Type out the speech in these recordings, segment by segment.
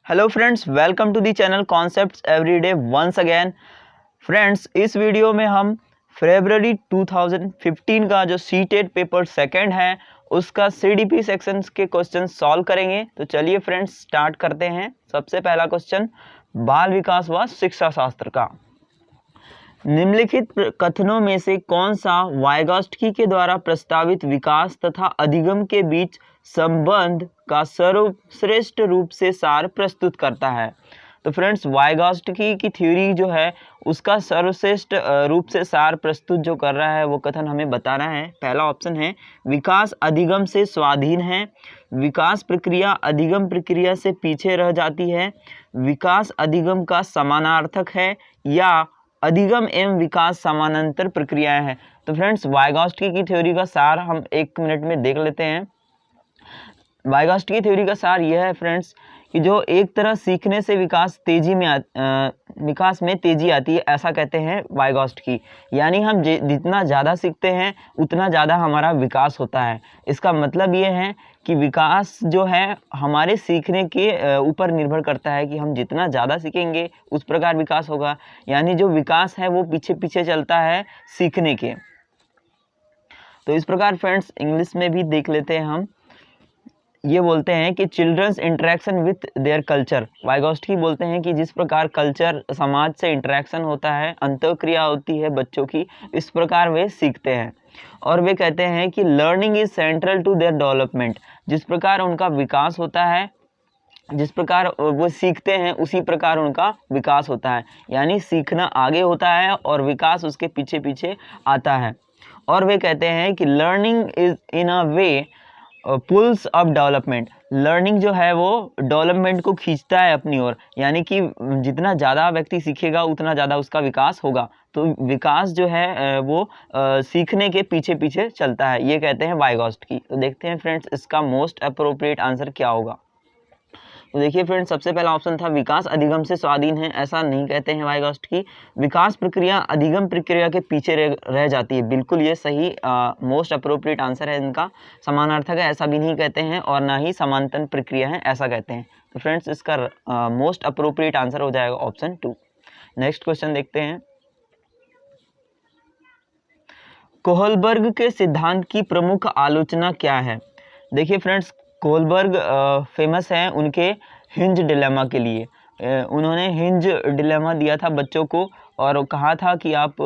Hello friends, welcome to the channel Concepts Everyday once again. Friends, इस video में हम फरवरी 2015 का जो सीटेट पेपर सेकंड है उसका सीडीपी सेक्शंस के क्वेश्चन सॉल्व करेंगे। तो चलिए फ्रेंड्स स्टार्ट करते हैं। सबसे पहला क्वेश्चन बाल विकास व शिक्षा शास्त्र का। निम्नलिखित कथनों में से कौन सा वाइगॉट्स्की के द्वारा प्रस्तावित विकास तथा अधिगम के बीच संबंध का सर्वश्रेष्ठ रूप से सार प्रस्तुत करता है? तो फ्रेंड्स, वाइगॉट्स्की की थ्योरी जो है उसका सर्वश्रेष्ठ रूप से सार प्रस्तुत जो कर रहा है वो कथन हमें बताना है। पहला ऑप्शन है विकास अधिगम से स्वाधीन है, विकास प्रक्रिया अधिगम प्रक्रिया से पीछे रह जाती है, विकास अधिगम का समानार्थक है, या अधिगम एवं विकास समानांतर प्रक्रियाएं हैं। तो फ्रेंड्स, वाइगॉट्स्की की थ्योरी का सार हम 1 मिनट में देख लेते हैं। वाइगॉट्स्की की थ्योरी का सार यह है फ्रेंड्स कि जो एक तरह सीखने से विकास में तेजी आती है, ऐसा कहते हैं वाइगॉट्स्की। यानी हम जितना ज़्यादा सीखते हैं उतना ज़्यादा हमारा विकास होता है। इसका मतलब ये है कि विकास जो है हमारे सीखने के ऊपर निर्भर करता है कि हम जितना ज़्यादा सीखेंगे उस प्रकार विकास होगा। यानी जो विकास है वो पीछे पीछे चलता है सीखने के। तो इस प्रकार फ्रेंड्स इंग्लिश में भी देख लेते हैं हम। ये बोलते हैं कि children's interaction with their culture. Vygotsky बोलते हैं कि जिस प्रकार कल्चर समाज से इंटरेक्शन होता है, अंतःक्रिया होती है बच्चों की, इस प्रकार वे सीखते हैं। और वे कहते हैं कि learning is central to their development. जिस प्रकार उनका विकास होता है, जिस प्रकार वो सीखते हैं उसी प्रकार उनका विकास होता है। यानी सीखना आगे होता है और विकास उसके पीछे पीछे आता है। और वे कहते हैं कि learning is in a way pulls up development. Learning जो है वो डेवलपमेंट को खींचता है अपनी ओर। यानी कि जितना ज़्यादा व्यक्ति सीखेगा उतना ज़्यादा उसका विकास होगा। तो विकास जो है वो सीखने के पीछे पीछे चलता है, ये कहते हैं वाइगॉट्स्की। तो देखते हैं फ्रेंड्स इसका मोस्ट अप्रोप्रिएट आंसर क्या होगा। तो देखिए फ्रेंड्स, सबसे पहला ऑप्शन था विकास अधिगम से स्वाधीन है। ऐसा नहीं कहते हैं वाइगॉट्स्की। विकास प्रक्रिया अधिगम प्रक्रिया के पीछे रह जाती है। बिल्कुल ये सही मोस्ट अप्रोप्रिएट आंसर है इनका। समानार्थक है ऐसा भी नहीं कहते हैं और ना ही समांतर प्रक्रिया है ऐसा कहते हैं। तो फ्रेंड्स इसका मोस्ट अप्रोप्रिएट आंसर हो जाएगा ऑप्शन 2। नेक्स्ट क्वेश्चन देखते हैं। कोहलबर्ग के सिद्धांत की प्रमुख आलोचना क्या है? देखिए फ्रेंड्स, कोहलबर्ग फेमस हैं उनके हिंज डिलेमा के लिए। उन्होंने हिंज डिलेमा दिया था बच्चों को और कहा था कि आप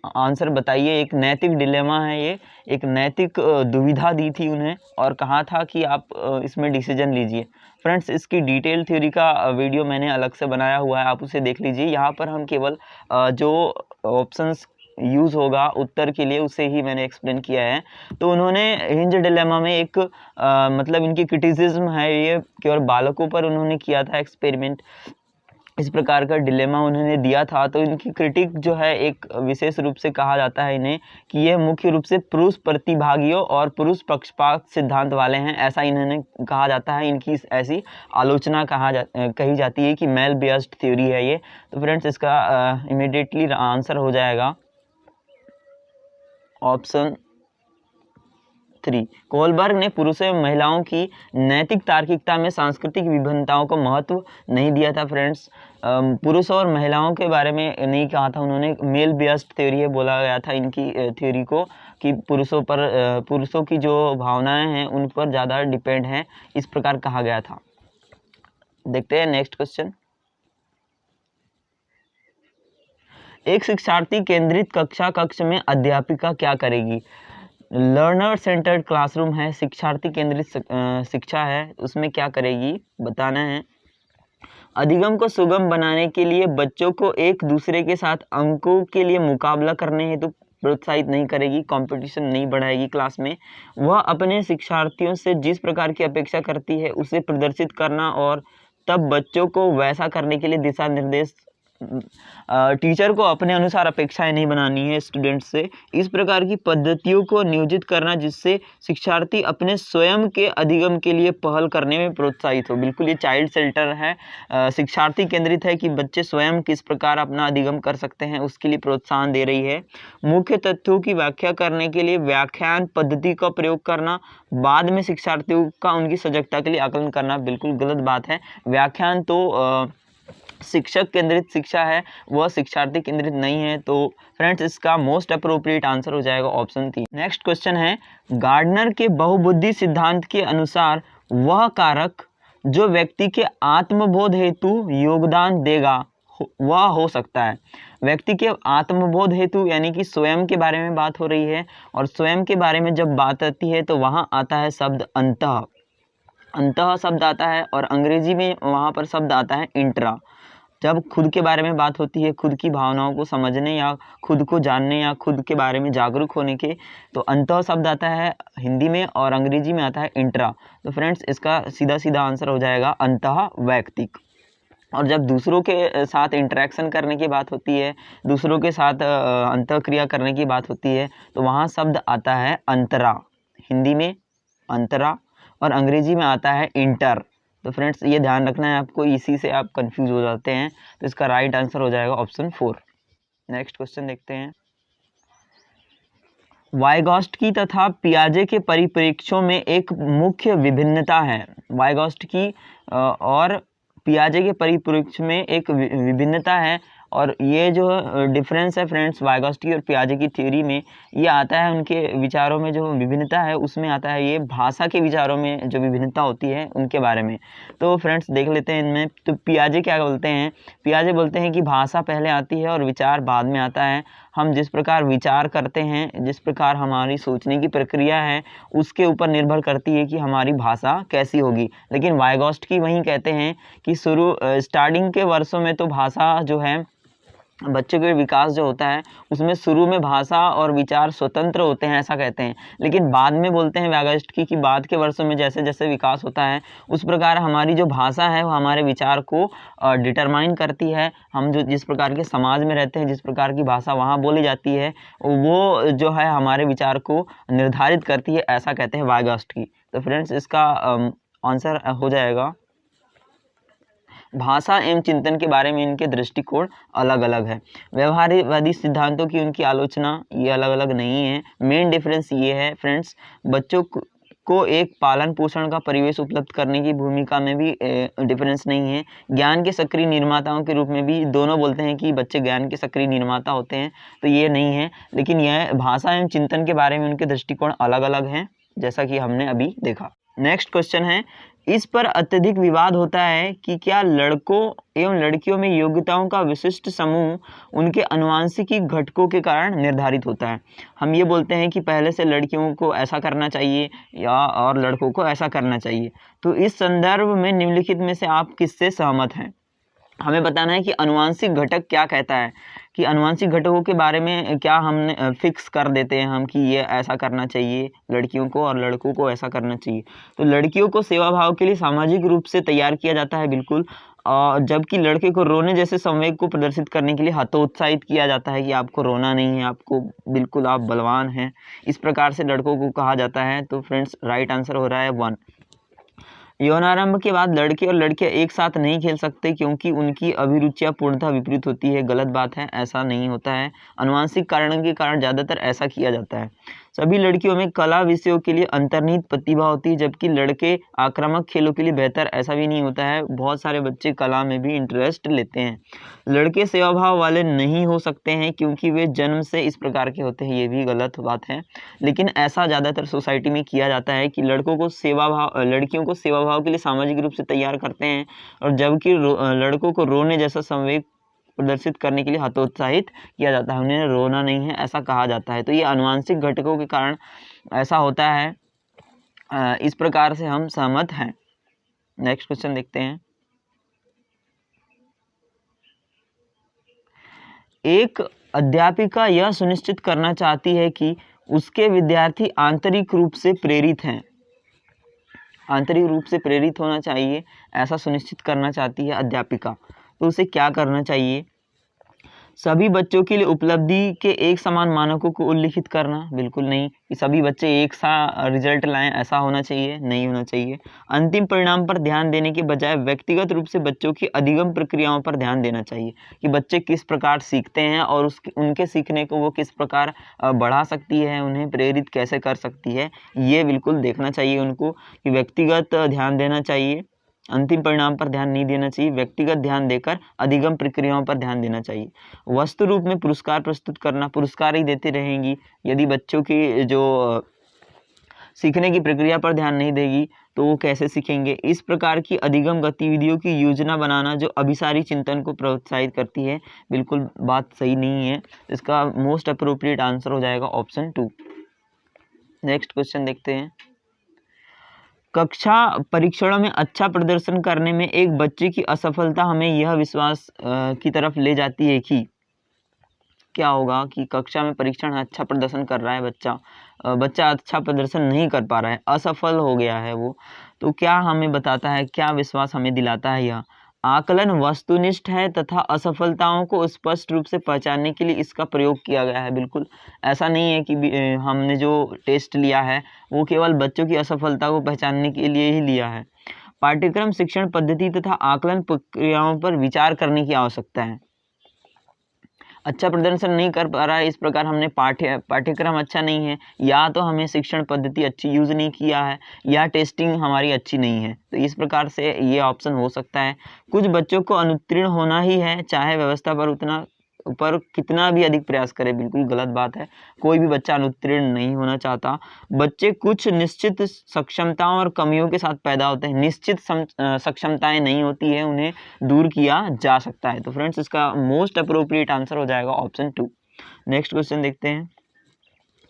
आंसर बताइए। एक नैतिक डिलेमा है ये, एक नैतिक दुविधा दी थी उन्हें और कहा था कि आप इसमें डिसीजन लीजिए। फ्रेंड्स, इसकी डिटेल थ्योरी का वीडियो मैंने अलग से बनाया हुआ है, आप उसे देख लीजिए। यहाँ पर हम केवल जो ऑप्शंस यूज़ होगा उत्तर के लिए उसे ही मैंने एक्सप्लेन किया है। तो उन्होंने हिंज डिलेमा में एक मतलब इनकी क्रिटिसिज्म है ये केवल बालकों पर उन्होंने किया था एक्सपेरिमेंट। इस प्रकार का डिलेमा उन्होंने दिया था। तो इनकी क्रिटिक जो है एक विशेष रूप से कहा जाता है इन्हें कि ये मुख्य रूप से पुरुष प्रतिभागियों और पुरुष पक्षपात सिद्धांत वाले हैं, ऐसा इन्होंने कहा जाता है। इनकी ऐसी आलोचना कही जाती है कि मेल बेस्ड थ्योरी है ये। तो फ्रेंड्स इसका इमीडिएटली आंसर हो जाएगा ऑप्शन 3। कोहलबर्ग ने पुरुषों एवं महिलाओं की नैतिक तार्किकता में सांस्कृतिक विभिन्नताओं को महत्व नहीं दिया था। फ्रेंड्स, पुरुषों और महिलाओं के बारे में नहीं कहा था उन्होंने। मेल बेस्ड थ्योरी बोला गया था इनकी थ्योरी को कि पुरुषों की जो भावनाएं हैं उन पर ज़्यादा डिपेंड हैं, इस प्रकार कहा गया था। देखते हैं नेक्स्ट क्वेश्चन। एक शिक्षार्थी केंद्रित कक्ष में अध्यापिका क्या करेगी? लर्नर सेंटर्ड क्लासरूम है, शिक्षार्थी केंद्रित शिक्षा है, उसमें क्या करेगी बताना है। अधिगम को सुगम बनाने के लिए बच्चों को एक दूसरे के साथ अंकों के लिए मुकाबला करने हेतु प्रोत्साहित नहीं करेगी, कंपटीशन नहीं बढ़ाएगी क्लास में। वह अपने शिक्षार्थियों से जिस प्रकार की अपेक्षा करती है उसे प्रदर्शित करना और तब बच्चों को वैसा करने के लिए दिशा निर्देश टीचर को अपने अनुसार अपेक्षाएं नहीं बनानी है स्टूडेंट से। इस प्रकार की पद्धतियों को नियोजित करना जिससे शिक्षार्थी अपने स्वयं के अधिगम के लिए पहल करने में प्रोत्साहित हो। बिल्कुल ये चाइल्ड सेंटर है, शिक्षार्थी केंद्रित है कि बच्चे स्वयं किस प्रकार अपना अधिगम कर सकते हैं उसके लिए प्रोत्साहन दे रही है। मुख्य तथ्यों की व्याख्या करने के लिए व्याख्यान पद्धति का प्रयोग करना, बाद में शिक्षार्थियों का उनकी सजगता के लिए आकलन करना बिल्कुल गलत बात है। व्याख्यान तो शिक्षक केंद्रित शिक्षा है, वह शिक्षार्थी केंद्रित नहीं है। तो फ्रेंड्स इसका मोस्ट अप्रोप्रिएट आंसर हो जाएगा ऑप्शन 3। नेक्स्ट क्वेश्चन है, गार्डनर के बहुबुद्धि सिद्धांत के अनुसार वह कारक जो व्यक्ति के आत्मबोध हेतु योगदान देगा वह हो सकता है। व्यक्ति के आत्मबोध हेतु यानी कि स्वयं के बारे में बात हो रही है, और स्वयं के बारे में जब बात आती है तो वहाँ आता है शब्द अंतः। अंतः शब्द आता है, और अंग्रेजी में वहाँ पर शब्द आता है इंट्रा। जब खुद के बारे में बात होती है, खुद की भावनाओं को समझने या खुद को जानने या खुद के बारे में जागरूक होने के, तो अंतः शब्द आता है हिंदी में, और अंग्रेजी में आता है इंट्रा। तो फ्रेंड्स इसका सीधा सीधा आंसर हो जाएगा अंतः वैयक्तिक। और जब दूसरों के साथ इंटरेक्शन करने की बात होती है, दूसरों के साथ अंतःक्रिया करने की बात होती है, तो वहाँ शब्द आता है अंतरा। हिंदी में अंतरा और अंग्रेजी में आता है इंटर। तो फ्रेंड्स ये ध्यान रखना है आपको, इसी से आप कंफ्यूज हो जाते हैं। तो इसका राइट आंसर हो जाएगा ऑप्शन 4। नेक्स्ट क्वेश्चन देखते हैं। वाइगॉस्टकी तथा पियाजे के परिप्रेक्ष्यों में एक मुख्य विभिन्नता है। वाइगॉस्टकी और पियाजे के परिप्रेक्ष्य में एक विभिन्नता है, और ये जो डिफरेंस है फ्रेंड्स वाइगॉस्टकी और पियाजे की थ्योरी में, ये आता है उनके विचारों में जो विभिन्नता है उसमें आता है ये भाषा के विचारों में जो विभिन्नता होती है उनके बारे में। तो फ्रेंड्स देख लेते हैं इनमें। तो पियाजे क्या बोलते हैं? पियाजे बोलते हैं कि भाषा पहले आती है और विचार बाद में आता है। हम जिस प्रकार विचार करते हैं, जिस प्रकार हमारी सोचने की प्रक्रिया है, उसके ऊपर निर्भर करती है कि हमारी भाषा कैसी होगी। लेकिन वाइगॉस्टकी वहीं कहते हैं कि स्टार्टिंग के वर्षों में तो भाषा जो है, बच्चों के विकास जो होता है उसमें शुरू में भाषा और विचार स्वतंत्र होते हैं, ऐसा कहते हैं। लेकिन बाद में बोलते हैं वाइगॉस्टकी कि बाद के वर्षों में जैसे जैसे विकास होता है उस प्रकार हमारी जो भाषा है वो हमारे विचार को डिटरमाइन करती है। हम जो जिस प्रकार के समाज में रहते हैं, जिस प्रकार की भाषा वहाँ बोली जाती है, वो जो है हमारे विचार को निर्धारित करती है, ऐसा कहते हैं वाइगॉस्टकी। तो फ्रेंड्स इसका आंसर हो जाएगा, भाषा एवं चिंतन के बारे में इनके दृष्टिकोण अलग अलग है। व्यवहारवादी सिद्धांतों की उनकी आलोचना ये अलग अलग नहीं है। मेन डिफरेंस ये है फ्रेंड्स, बच्चों को एक पालन पोषण का परिवेश उपलब्ध करने की भूमिका में भी डिफरेंस नहीं है। ज्ञान के सक्रिय निर्माताओं के रूप में भी दोनों बोलते हैं कि बच्चे ज्ञान के सक्रिय निर्माता होते हैं, तो ये नहीं है। लेकिन यह भाषा एवं चिंतन के बारे में उनके दृष्टिकोण अलग अलग हैं, जैसा कि हमने अभी देखा। नेक्स्ट क्वेश्चन है, इस पर अत्यधिक विवाद होता है कि क्या लड़कों एवं लड़कियों में योग्यताओं का विशिष्ट समूह उनके आनुवंशिकी घटकों के कारण निर्धारित होता है। हम ये बोलते हैं कि पहले से लड़कियों को ऐसा करना चाहिए या और लड़कों को ऐसा करना चाहिए। तो इस संदर्भ में निम्नलिखित में से आप किससे सहमत हैं? हमें बताना है कि आनुवंशिक घटक क्या कहता है, कि आनुवंशिक घटकों के बारे में क्या हमने फिक्स कर देते हैं हम कि ये ऐसा करना चाहिए लड़कियों को और लड़कों को ऐसा करना चाहिए। तो लड़कियों को सेवा भाव के लिए सामाजिक रूप से तैयार किया जाता है बिल्कुल, और जबकि लड़के को रोने जैसे संवेग को प्रदर्शित करने के लिए हतोत्साहित किया जाता है कि आपको रोना नहीं है, आपको बिल्कुल आप बलवान हैं, इस प्रकार से लड़कों को कहा जाता है। तो फ्रेंड्स राइट आंसर हो रहा है 1। यौनारंभ के बाद लड़के और लड़कियां एक साथ नहीं खेल सकते क्योंकि उनकी अभिरुचियां पूर्णतः विपरीत होती है। गलत बात है, ऐसा नहीं होता है। आनुवंशिक कारणों के कारण ज़्यादातर ऐसा किया जाता है। सभी लड़कियों में कला विषयों के लिए अंतर्निहित प्रतिभा होती है, जबकि लड़के आक्रामक खेलों के लिए बेहतर, ऐसा भी नहीं होता है। बहुत सारे बच्चे कला में भी इंटरेस्ट लेते हैं। लड़के सेवा भाव वाले नहीं हो सकते हैं क्योंकि वे जन्म से इस प्रकार के होते हैं, ये भी गलत बात है। लेकिन ऐसा ज़्यादातर सोसाइटी में किया जाता है कि लड़कियों को सेवा भाव के लिए सामाजिक रूप से तैयार करते हैं, और जबकि लड़कों को रोने जैसा संवेग प्रदर्शित करने के लिए हतोत्साहित किया जाता है, उन्हें रोना नहीं है ऐसा कहा जाता है। तो ये आनुवंशिक घटकों के कारण ऐसा होता है, इस प्रकार से हम सहमत हैं। नेक्स्ट क्वेश्चन देखते हैं। एक अध्यापिका यह सुनिश्चित करना चाहती है कि उसके विद्यार्थी आंतरिक रूप से प्रेरित हैं, आंतरिक रूप से प्रेरित होना चाहिए, ऐसा सुनिश्चित करना चाहती है अध्यापिका। तो उसे क्या करना चाहिए? सभी बच्चों के लिए उपलब्धि के एक समान मानकों को उल्लिखित करना, बिल्कुल नहीं कि सभी बच्चे एक सा रिजल्ट लाएं, ऐसा होना चाहिए, नहीं होना चाहिए। अंतिम परिणाम पर ध्यान देने के बजाय व्यक्तिगत रूप से बच्चों की अधिगम प्रक्रियाओं पर ध्यान देना चाहिए कि बच्चे किस प्रकार सीखते हैं और उनके सीखने को वो किस प्रकार बढ़ा सकती है, उन्हें प्रेरित कैसे कर सकती है, ये बिल्कुल देखना चाहिए उनको कि व्यक्तिगत ध्यान देना चाहिए, अंतिम परिणाम पर ध्यान नहीं देना चाहिए, व्यक्तिगत ध्यान देकर अधिगम प्रक्रियाओं पर ध्यान देना चाहिए। वस्तु रूप में पुरस्कार प्रस्तुत करना, पुरस्कार ही देती रहेंगी यदि बच्चों की जो सीखने की प्रक्रिया पर ध्यान नहीं देगी तो वो कैसे सीखेंगे। इस प्रकार की अधिगम गतिविधियों की योजना बनाना जो अभिसारी चिंतन को प्रोत्साहित करती है, बिल्कुल बात सही नहीं है। इसका मोस्ट अप्रोप्रिएट आंसर हो जाएगा ऑप्शन 2। नेक्स्ट क्वेश्चन देखते हैं। कक्षा परीक्षणों में अच्छा प्रदर्शन करने में एक बच्चे की असफलता हमें यह विश्वास की तरफ ले जाती है कि क्या होगा कि कक्षा में परीक्षण अच्छा प्रदर्शन कर रहा है बच्चा अच्छा प्रदर्शन नहीं कर पा रहा है, असफल हो गया है वो, तो क्या हमें बताता है, क्या विश्वास हमें दिलाता है यह आकलन वस्तुनिष्ठ है तथा असफलताओं को स्पष्ट रूप से पहचानने के लिए इसका प्रयोग किया गया है। बिल्कुल ऐसा नहीं है कि हमने जो टेस्ट लिया है वो केवल बच्चों की असफलता को पहचानने के लिए ही लिया है। पाठ्यक्रम शिक्षण पद्धति तथा आकलन प्रक्रियाओं पर विचार करने की आवश्यकता है। अच्छा प्रदर्शन नहीं कर पा रहा है, इस प्रकार हमने पाठ्यक्रम अच्छा नहीं है, या तो हमें शिक्षण पद्धति अच्छी यूज़ नहीं किया है, या टेस्टिंग हमारी अच्छी नहीं है, तो इस प्रकार से ये ऑप्शन हो सकता है। कुछ बच्चों को अनुत्तीर्ण होना ही है, चाहे व्यवस्था पर कितना भी अधिक प्रयास करे, बिल्कुल गलत बात है। कोई भी बच्चा अनुत्तीर्ण नहीं होना चाहता। बच्चे कुछ निश्चित सक्षमताओं और कमियों के साथ पैदा होते हैं, निश्चित सक्षमताएं नहीं होती है, उन्हें दूर किया जा सकता है। तो फ्रेंड्स इसका मोस्ट अप्रोप्रिएट आंसर हो जाएगा ऑप्शन 2। नेक्स्ट क्वेश्चन देखते हैं,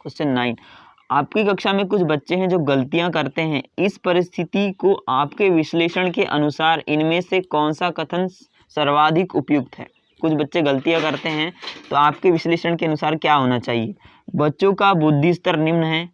क्वेश्चन 9। आपकी कक्षा में कुछ बच्चे हैं जो गलतियां करते हैं, इस परिस्थिति को आपके विश्लेषण के अनुसार इनमें से कौन सा कथन सर्वाधिक उपयुक्त है। कुछ बच्चे गलतियां करते हैं तो आपके विश्लेषण के अनुसार क्या होना चाहिए। बच्चों का बुद्धि स्तर निम्न है,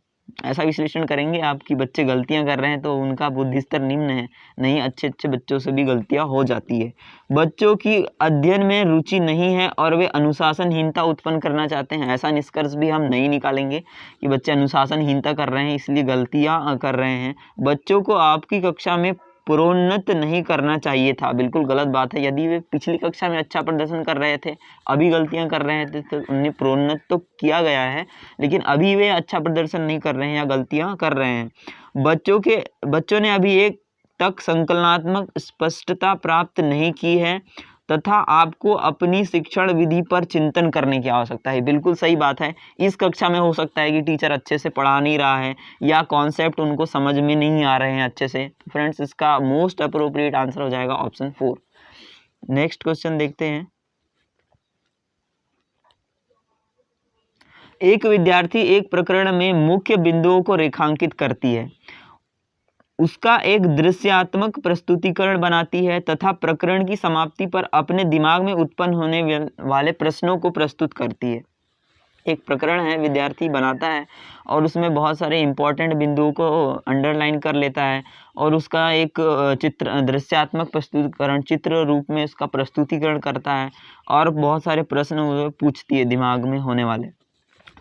ऐसा विश्लेषण करेंगे आप कि बच्चे गलतियां कर रहे हैं तो उनका बुद्धि स्तर निम्न है, नहीं, अच्छे बच्चों से भी गलतियां हो जाती है। बच्चों की अध्ययन में रुचि नहीं है और वे अनुशासनहीनता उत्पन्न करना चाहते हैं, ऐसा निष्कर्ष भी हम नहीं निकालेंगे कि बच्चे अनुशासनहीनता कर रहे हैं इसलिए गलतियां कर रहे हैं। बच्चों को आपकी कक्षा में प्रोन्नत नहीं करना चाहिए था, बिल्कुल गलत बात है। यदि वे पिछली कक्षा में अच्छा प्रदर्शन कर रहे थे, अभी गलतियां कर रहे थे, तो उन्हें प्रोन्नत तो किया गया है, लेकिन अभी वे अच्छा प्रदर्शन नहीं कर रहे हैं या गलतियां कर रहे हैं। बच्चों ने अभी एक तक संकलनात्मक स्पष्टता प्राप्त नहीं की है तथा आपको अपनी शिक्षण विधि पर चिंतन करने की आवश्यकता है। बिल्कुल सही बात है। इस कक्षा में हो सकता है कि टीचर अच्छे से पढ़ा नहीं रहा है या कॉन्सेप्ट उनको समझ में नहीं आ रहे हैं अच्छे से। फ्रेंड्स इसका मोस्ट अप्रोप्रिएट आंसर हो जाएगा ऑप्शन 4। नेक्स्ट क्वेश्चन देखते हैं। एक विद्यार्थी एक प्रकरण में मुख्य बिंदुओं को रेखांकित करती है, उसका एक दृश्यात्मक प्रस्तुतिकरण बनाती है तथा प्रकरण की समाप्ति पर अपने दिमाग में उत्पन्न होने वाले प्रश्नों को प्रस्तुत करती है। एक प्रकरण है, विद्यार्थी बनाता है और उसमें बहुत सारे इंपॉर्टेंट बिंदुओं को अंडरलाइन कर लेता है और उसका एक दृश्यात्मक प्रस्तुतिकरण चित्र रूप में उसका प्रस्तुतिकरण करता है और बहुत सारे प्रश्न पूछती है दिमाग में होने वाले।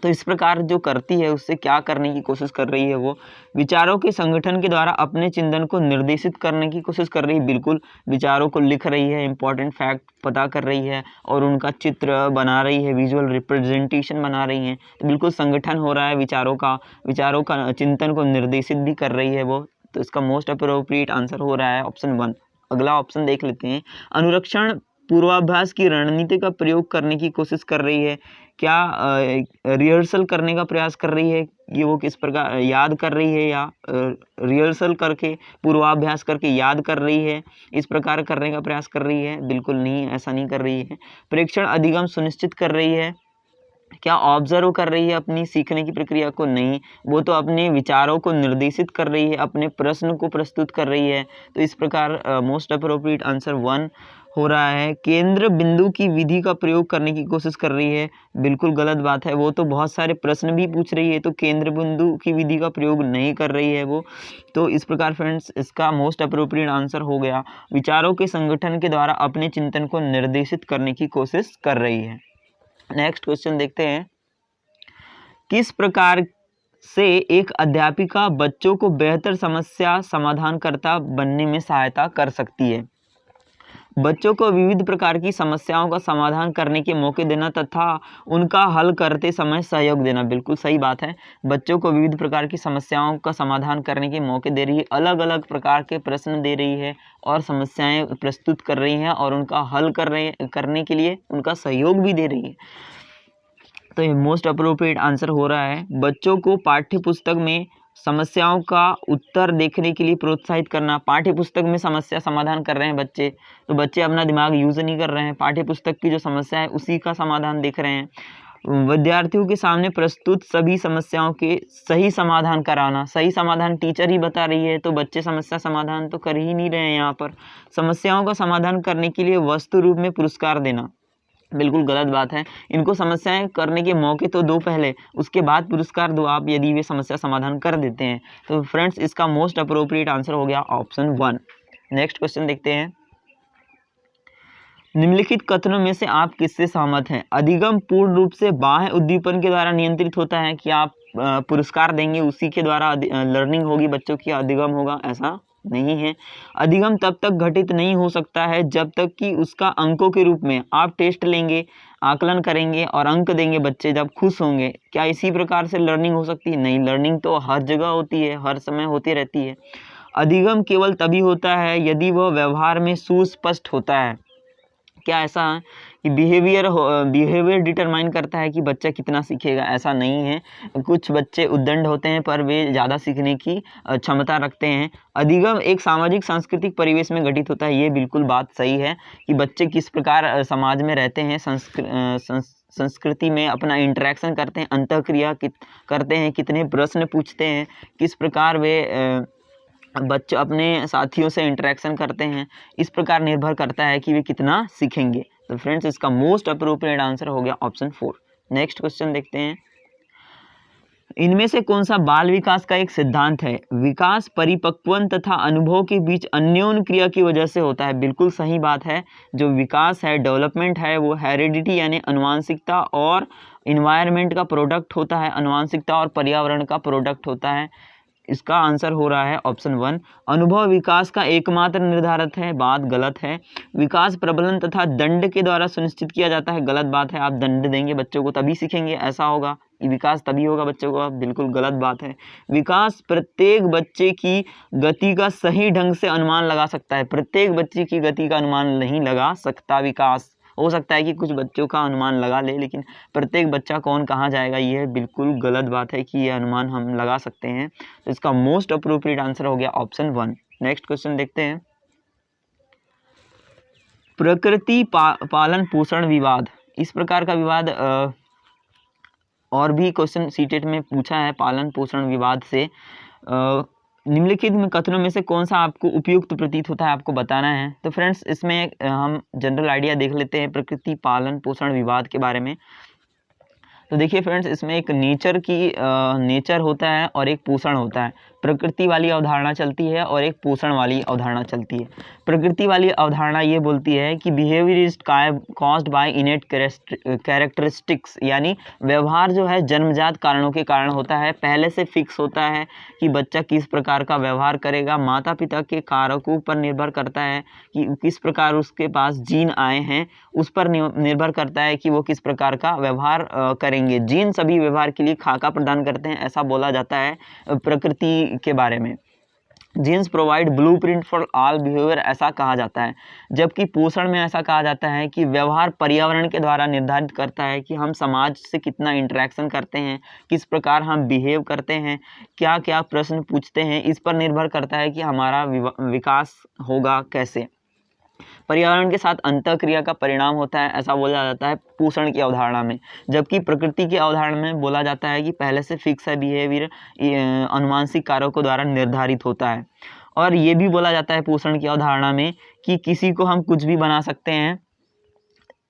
तो इस प्रकार जो करती है उससे क्या करने की कोशिश कर रही है, वो विचारों के संगठन के द्वारा अपने चिंतन को निर्देशित करने की कोशिश कर रही है। बिल्कुल विचारों को लिख रही है, इंपॉर्टेंट फैक्ट पता कर रही है और उनका चित्र बना रही है, विजुअल रिप्रेजेंटेशन बना रही है। तो बिल्कुल संगठन हो रहा है विचारों का चिंतन को निर्देशित भी कर रही है वो। तो इसका मोस्ट अप्रोप्रिएट आंसर हो रहा है ऑप्शन 1। अगला ऑप्शन देख लेते हैं। अनुरक्षण पूर्वाभ्यास की रणनीति का प्रयोग करने की कोशिश कर रही है। क्या रिहर्सल करने का प्रयास कर रही है, ये वो किस प्रकार याद कर रही है या रिहर्सल करके पूर्वाभ्यास करके याद कर रही है, इस प्रकार करने का प्रयास कर रही है? बिल्कुल नहीं, ऐसा नहीं कर रही है। प्रेक्षण अधिगम सुनिश्चित कर रही है। क्या ऑब्जर्व कर रही है अपनी सीखने की प्रक्रिया को? नहीं, वो तो अपने विचारों को निर्देशित कर रही है, अपने प्रश्न को प्रस्तुत कर रही है। तो इस प्रकार मोस्ट अप्रोप्रिएट आंसर 1 हो रहा है। केंद्र बिंदु की विधि का प्रयोग करने की कोशिश कर रही है, बिल्कुल गलत बात है। वो तो बहुत सारे प्रश्न भी पूछ रही है, तो केंद्र बिंदु की विधि का प्रयोग नहीं कर रही है वो। तो इस प्रकार फ्रेंड्स इसका मोस्ट अप्रोप्रिएट आंसर हो गया विचारों के संगठन के द्वारा अपने चिंतन को निर्देशित करने की कोशिश कर रही है। नेक्स्ट क्वेश्चन देखते हैं, किस प्रकार से एक अध्यापिका बच्चों को बेहतर समस्या समाधानकर्ता बनने में सहायता कर सकती है? बच्चों को विविध प्रकार की समस्याओं का समाधान करने के मौके देना तथा उनका हल करते समय सहयोग देना। बिल्कुल सही बात है। बच्चों को विविध प्रकार की समस्याओं का समाधान करने के मौके दे रही है, अलग अलग प्रकार के प्रश्न दे रही है और समस्याएं प्रस्तुत कर रही हैं और उनका हल करने के लिए उनका सहयोग भी दे रही है। तो ये मोस्ट अप्रोप्रिएट आंसर हो रहा है। बच्चों को पाठ्य पुस्तक में समस्याओं का उत्तर देखने के लिए प्रोत्साहित करना। पाठ्य पुस्तक में समस्या समाधान कर रहे हैं बच्चे, तो बच्चे अपना दिमाग यूज नहीं कर रहे हैं, पाठ्य पुस्तक की जो समस्या है उसी का समाधान देख रहे हैं। विद्यार्थियों के सामने प्रस्तुत सभी समस्याओं के सही समाधान कराना। सही समाधान टीचर ही बता रही है, तो बच्चे समस्या समाधान तो कर ही नहीं रहे हैं। यहाँ पर समस्याओं का समाधान करने के लिए वस्तु रूप में पुरस्कार देना, बिल्कुल गलत बात है। इनको समस्याएं करने के मौके तो दो पहले, उसके बाद पुरस्कार दो आप यदि वे समस्या समाधान कर देते हैं। तो फ्रेंड्स इसका मोस्ट अप्रोप्रिएट आंसर हो गया ऑप्शन 1। नेक्स्ट क्वेश्चन देखते हैं, निम्नलिखित कथनों में से आप किससे सहमत हैं? अधिगम पूर्ण रूप से बाह्य उद्दीपन के द्वारा नियंत्रित होता है कि आप पुरस्कार देंगे उसी के द्वारा लर्निंग होगी बच्चों की, अधिगम होगा, ऐसा नहीं है। अधिगम तब तक घटित नहीं हो सकता है जब तक कि उसका अंकों के रूप में आप टेस्ट लेंगे, आकलन करेंगे और अंक देंगे, बच्चे जब खुश होंगे। क्या इसी प्रकार से लर्निंग हो सकती है? नहीं, लर्निंग तो हर जगह होती है, हर समय होती रहती है। अधिगम केवल तभी होता है यदि वह व्यवहार में सुस्पष्ट होता है। क्या ऐसा है कि बिहेवियर डिटरमाइन करता है कि बच्चा कितना सीखेगा? ऐसा नहीं है। कुछ बच्चे उद्दंड होते हैं पर वे ज़्यादा सीखने की क्षमता रखते हैं। अधिगम एक सामाजिक सांस्कृतिक परिवेश में घटित होता है। ये बिल्कुल बात सही है कि बच्चे किस प्रकार समाज में रहते हैं, संस्कृति में अपना इंटरेक्शन करते हैं, अंतःक्रिया करते हैं, कितने प्रश्न पूछते हैं, किस प्रकार वे बच्चे अपने साथियों से इंटरेक्शन करते हैं, इस प्रकार निर्भर करता है कि वे कितना सीखेंगे। तो फ्रेंड्स इसका मोस्ट अप्रोप्रिएट आंसर हो गया ऑप्शन 4। नेक्स्ट क्वेश्चन देखते हैं, इनमें से कौन सा बाल विकास का एक सिद्धांत है? विकास परिपक्वन तथा अनुभव के बीच अन्योन्य क्रिया की वजह से होता है। बिल्कुल सही बात है। जो विकास है, डेवलपमेंट है, वो हेरिडिटी यानी अनुवांशिकता और इन्वायरमेंट का प्रोडक्ट होता है, अनुवांशिकता और पर्यावरण का प्रोडक्ट होता है। इसका आंसर हो रहा है ऑप्शन 1। अनुभव विकास का एकमात्र निर्धारक है, बात गलत है। विकास प्रबलन तथा दंड के द्वारा सुनिश्चित किया जाता है, गलत बात है। आप दंड देंगे बच्चों को तभी सीखेंगे, ऐसा होगा, विकास तभी होगा बच्चों को, बिल्कुल गलत बात है। विकास प्रत्येक बच्चे की गति का सही ढंग से अनुमान लगा सकता है, प्रत्येक बच्चे की गति का अनुमान नहीं लगा सकता विकास। हो सकता है कि कुछ बच्चों का अनुमान लगा ले, लेकिन प्रत्येक बच्चा कौन कहाँ जाएगा ये बिल्कुल गलत बात है कि ये अनुमान हम लगा सकते हैं। तो इसका मोस्ट अप्रोप्रिएट आंसर हो गया ऑप्शन 1। नेक्स्ट क्वेश्चन देखते हैं, प्रकृति पालन पोषण विवाद। इस प्रकार का विवाद और भी क्वेश्चन सीटेट में पूछा है पालन पोषण विवाद से। निम्नलिखित में कथनों में से कौन सा आपको उपयुक्त प्रतीत होता है, आपको बताना है। तो फ्रेंड्स इसमें हम जनरल आइडिया देख लेते हैं प्रकृति पालन पोषण विवाद के बारे में। तो देखिए फ्रेंड्स, इसमें एक नेचर होता है और एक पोषण होता है। प्रकृति वाली अवधारणा चलती है और एक पोषण वाली अवधारणा चलती है। प्रकृति वाली अवधारणा ये बोलती है कि behaviour is caused by इनेट characteristics, यानी व्यवहार जो है जन्मजात कारणों के कारण होता है, पहले से फिक्स होता है कि बच्चा किस प्रकार का व्यवहार करेगा। माता पिता के कारकों पर निर्भर करता है कि किस प्रकार उसके पास जीन आए हैं, उस पर निर्भर करता है कि वो किस प्रकार का व्यवहार करेंगे। जीन सभी व्यवहार के लिए खाका प्रदान करते हैं, ऐसा बोला जाता है प्रकृति के बारे में। Genes provide blueprint for all behaviour, ऐसा कहा जाता है। जबकि पोषण में ऐसा कहा जाता है कि व्यवहार पर्यावरण के द्वारा निर्धारित करता है कि हम समाज से कितना इंटरेक्शन करते हैं, किस प्रकार हम बिहेव करते हैं, क्या क्या प्रश्न पूछते हैं, इस पर निर्भर करता है कि हमारा विकास होगा कैसे। पर्यावरण के साथ अंतःक्रिया का परिणाम होता है, ऐसा बोला जाता है पोषण की अवधारणा में। जबकि प्रकृति की अवधारणा में बोला जाता है कि पहले से फिक्स है बिहेवियर, अनुवांशिक कारकों द्वारा निर्धारित होता है। और ये भी बोला जाता है पोषण की अवधारणा में कि किसी को हम कुछ भी बना सकते हैं,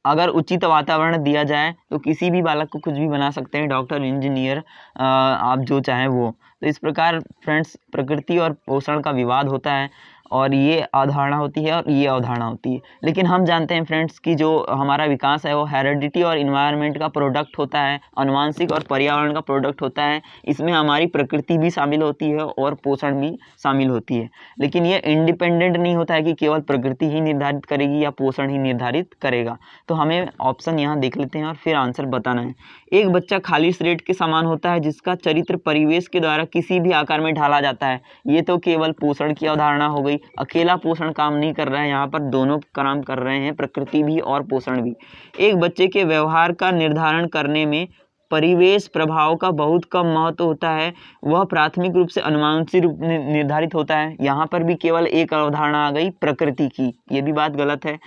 अगर उचित वातावरण दिया जाए तो किसी भी बालक को कुछ भी बना सकते हैं, डॉक्टर, इंजीनियर, आप जो चाहें वो। तो इस प्रकार फ्रेंड्स प्रकृति और पोषण का विवाद होता है। और ये अवधारणा होती है और ये अवधारणा होती है। लेकिन हम जानते हैं फ्रेंड्स कि जो हमारा विकास है वो हेरिडिटी और इन्वायरमेंट का प्रोडक्ट होता है, आनुवांशिक और पर्यावरण का प्रोडक्ट होता है। इसमें हमारी प्रकृति भी शामिल होती है और पोषण भी शामिल होती है। लेकिन ये इंडिपेंडेंट नहीं होता है कि केवल प्रकृति ही निर्धारित करेगी या पोषण ही निर्धारित करेगा। तो हमें ऑप्शन यहाँ देख लेते हैं और फिर आंसर बताना है। एक बच्चा खाली स्लेट के समान होता है जिसका चरित्र परिवेश के द्वारा किसी भी आकार में ढाला जाता है। ये तो केवल पोषण की अवधारणा हो गई। अकेला पोषण काम नहीं कर रहा है, यहाँ पर दोनों काम कर रहे हैं, प्रकृति भी और पोषण भी। एक बच्चे के व्यवहार का निर्धारण करने में परिवेश प्रभाव का बहुत कम महत्व होता है। वह प्राथमिक रूप से अनुवांशिक रूप से निर्धारित होता है। यहाँ पर भी केवल एक अवधारणा आ गई प्रकृति की, ये भी बात गलत है।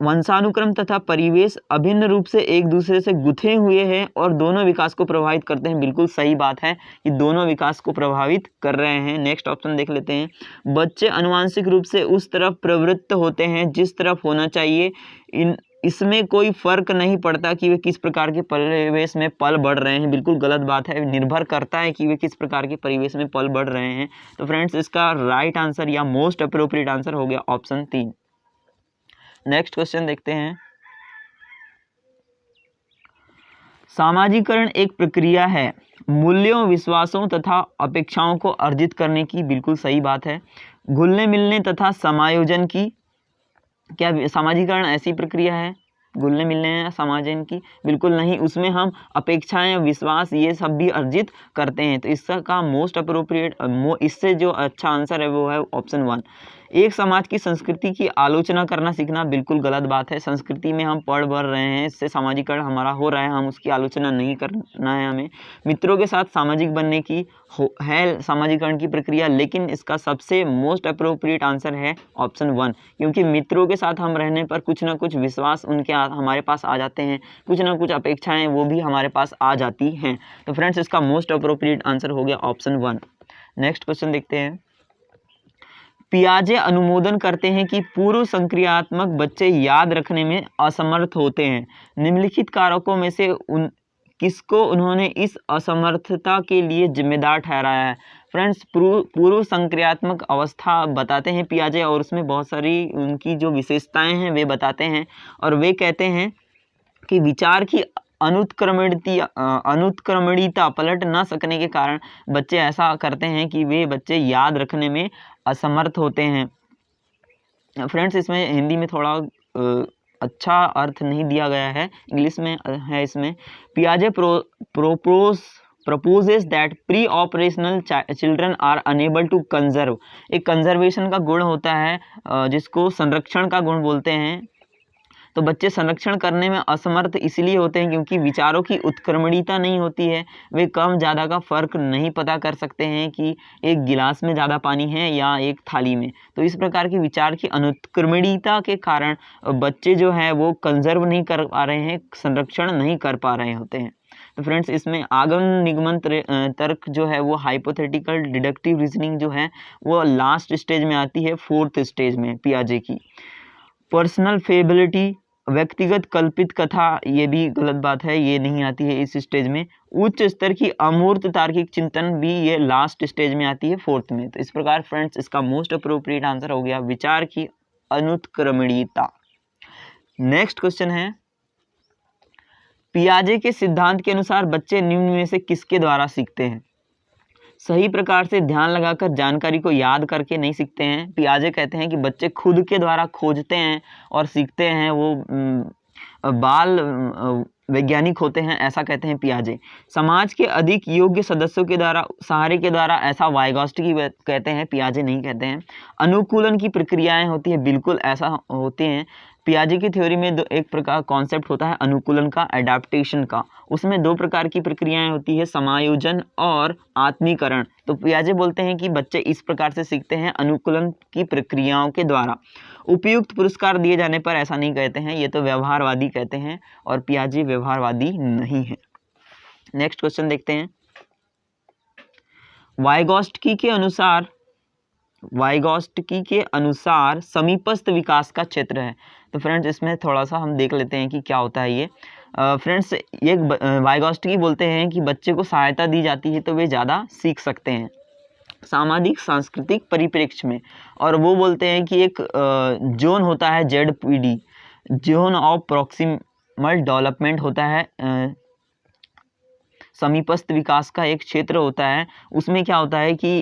वंशानुक्रम तथा परिवेश अभिन्न रूप से एक दूसरे से गुथे हुए हैं और दोनों विकास को प्रभावित करते हैं। बिल्कुल सही बात है कि दोनों विकास को प्रभावित कर रहे हैं। नेक्स्ट ऑप्शन देख लेते हैं। बच्चे अनुवांशिक रूप से उस तरफ प्रवृत्त होते हैं जिस तरफ होना चाहिए। इसमें कोई फर्क नहीं पड़ता कि वे किस प्रकार के परिवेश में पल बढ़ रहे हैं। बिल्कुल गलत बात है, निर्भर करता है कि वे किस प्रकार के परिवेश में पल बढ़ रहे हैं। तो फ्रेंड्स इसका राइट आंसर या मोस्ट अप्रोप्रिएट आंसर हो गया ऑप्शन 3। नेक्स्ट क्वेश्चन देखते हैं। सामाजिकरण एक प्रक्रिया है मूल्यों, विश्वासों तथा अपेक्षाओं को अर्जित करने की। बिल्कुल सही बात है। घुलने मिलने तथा समायोजन की। क्या सामाजिकरण ऐसी प्रक्रिया है घुलने मिलने या समायोजन की? बिल्कुल नहीं, उसमें हम अपेक्षाएं, विश्वास ये सब भी अर्जित करते हैं। तो इसका मोस्ट अप्रोप्रिएट इससे जो अच्छा आंसर है वो है ऑप्शन 1। एक समाज की संस्कृति की आलोचना करना सीखना। बिल्कुल गलत बात है। संस्कृति में हम पढ़ बढ़ रहे हैं, इससे सामाजिकरण हमारा हो रहा है, हम उसकी आलोचना नहीं करना है हमें। मित्रों के साथ सामाजिक बनने की है सामाजिकरण की प्रक्रिया, लेकिन इसका सबसे मोस्ट अप्रोप्रिएट आंसर है ऑप्शन 1, क्योंकि मित्रों के साथ हम रहने पर कुछ ना कुछ विश्वास उनके हमारे पास आ जाते हैं, कुछ ना कुछ अपेक्षाएं वो भी हमारे पास आ जाती हैं। तो फ्रेंड्स इसका मोस्ट अप्रोप्रिएट आंसर हो गया ऑप्शन 1। नेक्स्ट क्वेश्चन देखते हैं। पियाजे अनुमोदन करते हैं कि पूर्व संक्रियात्मक बच्चे याद रखने में असमर्थ होते हैं। निम्नलिखित कारकों में से किसको उन्होंने इस असमर्थता के लिए जिम्मेदार ठहराया है? फ्रेंड्स पूर्व संक्रियात्मक अवस्था बताते हैं पियाजे, और उसमें बहुत सारी उनकी जो विशेषताएं हैं वे बताते हैं। और वे कहते हैं कि विचार की अनुत्क्रमणीयता पलट न सकने के कारण बच्चे ऐसा करते हैं कि वे बच्चे याद रखने में असमर्थ होते हैं। फ्रेंड्स इसमें हिंदी में थोड़ा अच्छा अर्थ नहीं दिया गया है, इंग्लिश में है। इसमें पियाजे proposes that pre-operational children are unable to conserve। एक कंजर्वेशन का गुण होता है जिसको संरक्षण का गुण बोलते हैं। तो बच्चे संरक्षण करने में असमर्थ इसलिए होते हैं क्योंकि विचारों की उत्क्रमणीयता नहीं होती है। वे कम ज़्यादा का फ़र्क नहीं पता कर सकते हैं कि एक गिलास में ज़्यादा पानी है या एक थाली में। तो इस प्रकार की विचार की अनुत्क्रमणीयता के कारण बच्चे जो है वो कंजर्व नहीं कर पा रहे हैं, संरक्षण नहीं कर पा रहे होते हैं। तो फ्रेंड्स इसमें आगम निगमन तर्क जो है वो हाइपोथेटिकल डिडक्टिव रीजनिंग जो है वो लास्ट स्टेज में आती है, 4th स्टेज में पियाजे की। पर्सनल फेबिलिटी, व्यक्तिगत कल्पित कथा, ये भी गलत बात है, ये नहीं आती है इस स्टेज में। उच्च स्तर की अमूर्त तार्किक चिंतन भी ये लास्ट स्टेज में आती है, 4th में। तो इस प्रकार फ्रेंड्स इसका मोस्ट अप्रोप्रिएट आंसर हो गया विचार की अनुत्क्रमणीयता। नेक्स्ट क्वेश्चन है, पियाजे के सिद्धांत के अनुसार बच्चे निम्न में से किसके द्वारा सीखते हैं? सही प्रकार से ध्यान लगाकर जानकारी को याद करके नहीं सीखते हैं। पियाजे कहते हैं कि बच्चे खुद के द्वारा खोजते हैं और सीखते हैं, वो बाल वैज्ञानिक होते हैं, ऐसा कहते हैं पियाजे। समाज के अधिक योग्य सदस्यों के द्वारा सहारे के द्वारा, ऐसा वाइगॉस्की कहते हैं, पियाजे नहीं कहते हैं। अनुकूलन की प्रक्रियाएं होती है, बिल्कुल ऐसा होते हैं। पियाजे की थ्योरी में एक प्रकार कॉन्सेप्ट होता है अनुकूलन का, एडाप्टेशन का। उसमें 2 प्रकार की प्रक्रियाएं होती है, समायोजन और आत्मीकरण। तो पियाजे बोलते हैं कि बच्चे इस प्रकार से सीखते हैं अनुकूलन की प्रक्रियाओं के द्वारा। उपयुक्त पुरस्कार दिए जाने पर ऐसा नहीं कहते हैं, ये तो व्यवहारवादी कहते हैं, और पियाजे व्यवहारवादी नहीं है। नेक्स्ट क्वेश्चन देखते हैं। वाइगॉस्टकी के अनुसार समीपस्थ विकास का क्षेत्र है। तो फ्रेंड्स इसमें थोड़ा सा हम देख लेते हैं कि क्या होता है ये। फ्रेंड्स ये वाइगॉस्टकी बोलते हैं कि बच्चे को सहायता दी जाती है तो वे ज़्यादा सीख सकते हैं। सामाजिक सांस्कृतिक परिप्रेक्ष्य में। और वो बोलते हैं कि एक जोन होता है ZPD, zone of proximal development होता है, समीपस्थ विकास का एक क्षेत्र होता है। उसमें क्या होता है कि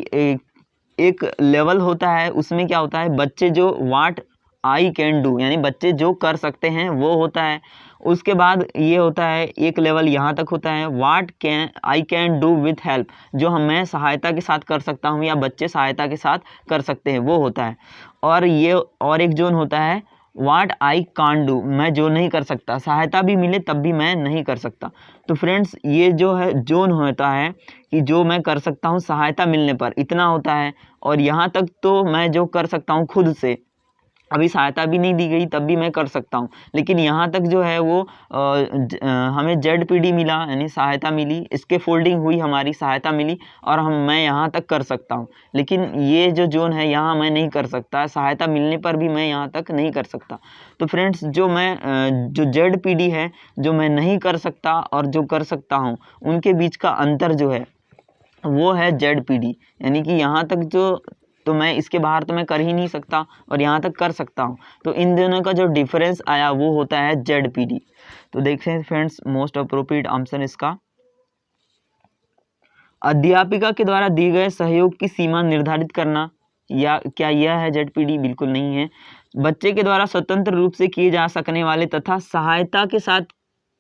एक लेवल होता है, उसमें क्या होता है बच्चे जो व्हाट आई कैन डू, यानी बच्चे जो कर सकते हैं वो होता है। उसके बाद ये होता है एक लेवल यहाँ तक होता है what can I can do with help, जो मैं सहायता के साथ कर सकता हूँ या बच्चे सहायता के साथ कर सकते हैं वो होता है। और ये और एक जोन होता है व्हाट आई कान डू, मैं जो नहीं कर सकता, सहायता भी मिले तब भी मैं नहीं कर सकता। तो फ्रेंड्स ये जो है जोन होता है कि जो मैं कर सकता हूँ सहायता मिलने पर इतना होता है, और यहाँ तक तो मैं जो कर सकता हूँ खुद से, अभी सहायता भी नहीं दी गई तब भी मैं कर सकता हूँ, लेकिन यहाँ तक जो है वो हमें ZPD मिला यानी सहायता मिली, इसके फोल्डिंग हुई, हमारी सहायता मिली और मैं यहाँ तक कर सकता हूँ। लेकिन ये जो जोन है यहाँ मैं नहीं कर सकता, सहायता मिलने पर भी मैं यहाँ तक नहीं कर सकता। तो फ्रेंड्स जो ZPD है, जो मैं नहीं कर सकता और जो कर सकता हूँ, उनके बीच का अंतर जो है वो है ZPD, यानी कि यहाँ तक जो तो मैं इसके बाहर तो मैं कर ही नहीं सकता और यहाँ तक कर सकता हूँ, तो इन दोनों का जो डिफरेंस आया वो होता है ZPD। तो देखते हैं फ्रेंड्स मोस्ट अप्रोप्रिएट आंसर इसका, अध्यापिका के द्वारा दिए गए सहयोग की सीमा निर्धारित करना, या क्या यह है ZPD? बिल्कुल नहीं है। बच्चे के द्वारा स्वतंत्र रूप से किए जा सकने वाले तथा सहायता के साथ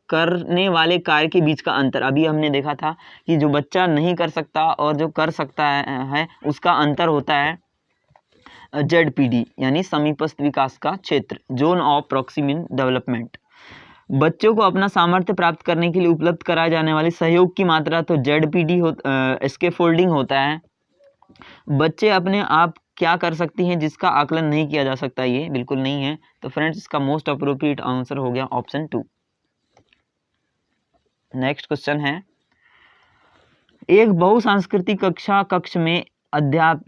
करने वाले कार्य के बीच का अंतर, अभी हमने देखा था कि जो बच्चा नहीं कर सकता और जो कर सकता है उसका अंतर होता है ZPD, यानी समीपस्थ विकास का क्षेत्र, जोन ऑफ प्रॉक्सिमल डेवलपमेंट। बच्चों को अपना सामर्थ्य प्राप्त करने के लिए उपलब्ध कराए जाने वाले सहयोग की मात्रा तो ZPD इसके फोल्डिंग होता है। बच्चे अपने आप क्या कर सकती हैं जिसका आकलन नहीं किया जा सकता, ये बिल्कुल नहीं है। तो फ्रेंड्स इसका मोस्ट अप्रोप्रिएट आंसर हो गया ऑप्शन 2। नेक्स्ट क्वेश्चन है, एक बहुसांस्कृतिक कक्ष में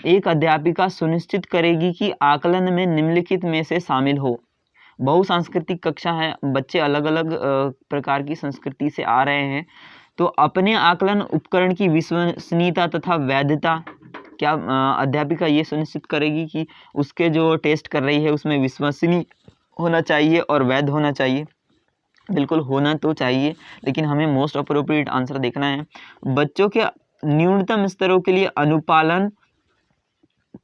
एक अध्यापिका सुनिश्चित करेगी कि आकलन में निम्नलिखित में से शामिल हो। बहुसांस्कृतिक कक्षा है, बच्चे अलग अलग प्रकार की संस्कृति से आ रहे हैं, तो अपने आकलन उपकरण की विश्वसनीयता तथा वैधता, क्या अध्यापिका ये सुनिश्चित करेगी कि उसके जो टेस्ट कर रही है उसमें विश्वसनीय होना चाहिए और वैध होना चाहिए? बिल्कुल होना तो चाहिए, लेकिन हमें मोस्ट अप्रोप्रिएट आंसर देखना है। बच्चों के न्यूनतम स्तरों के लिए अनुपालन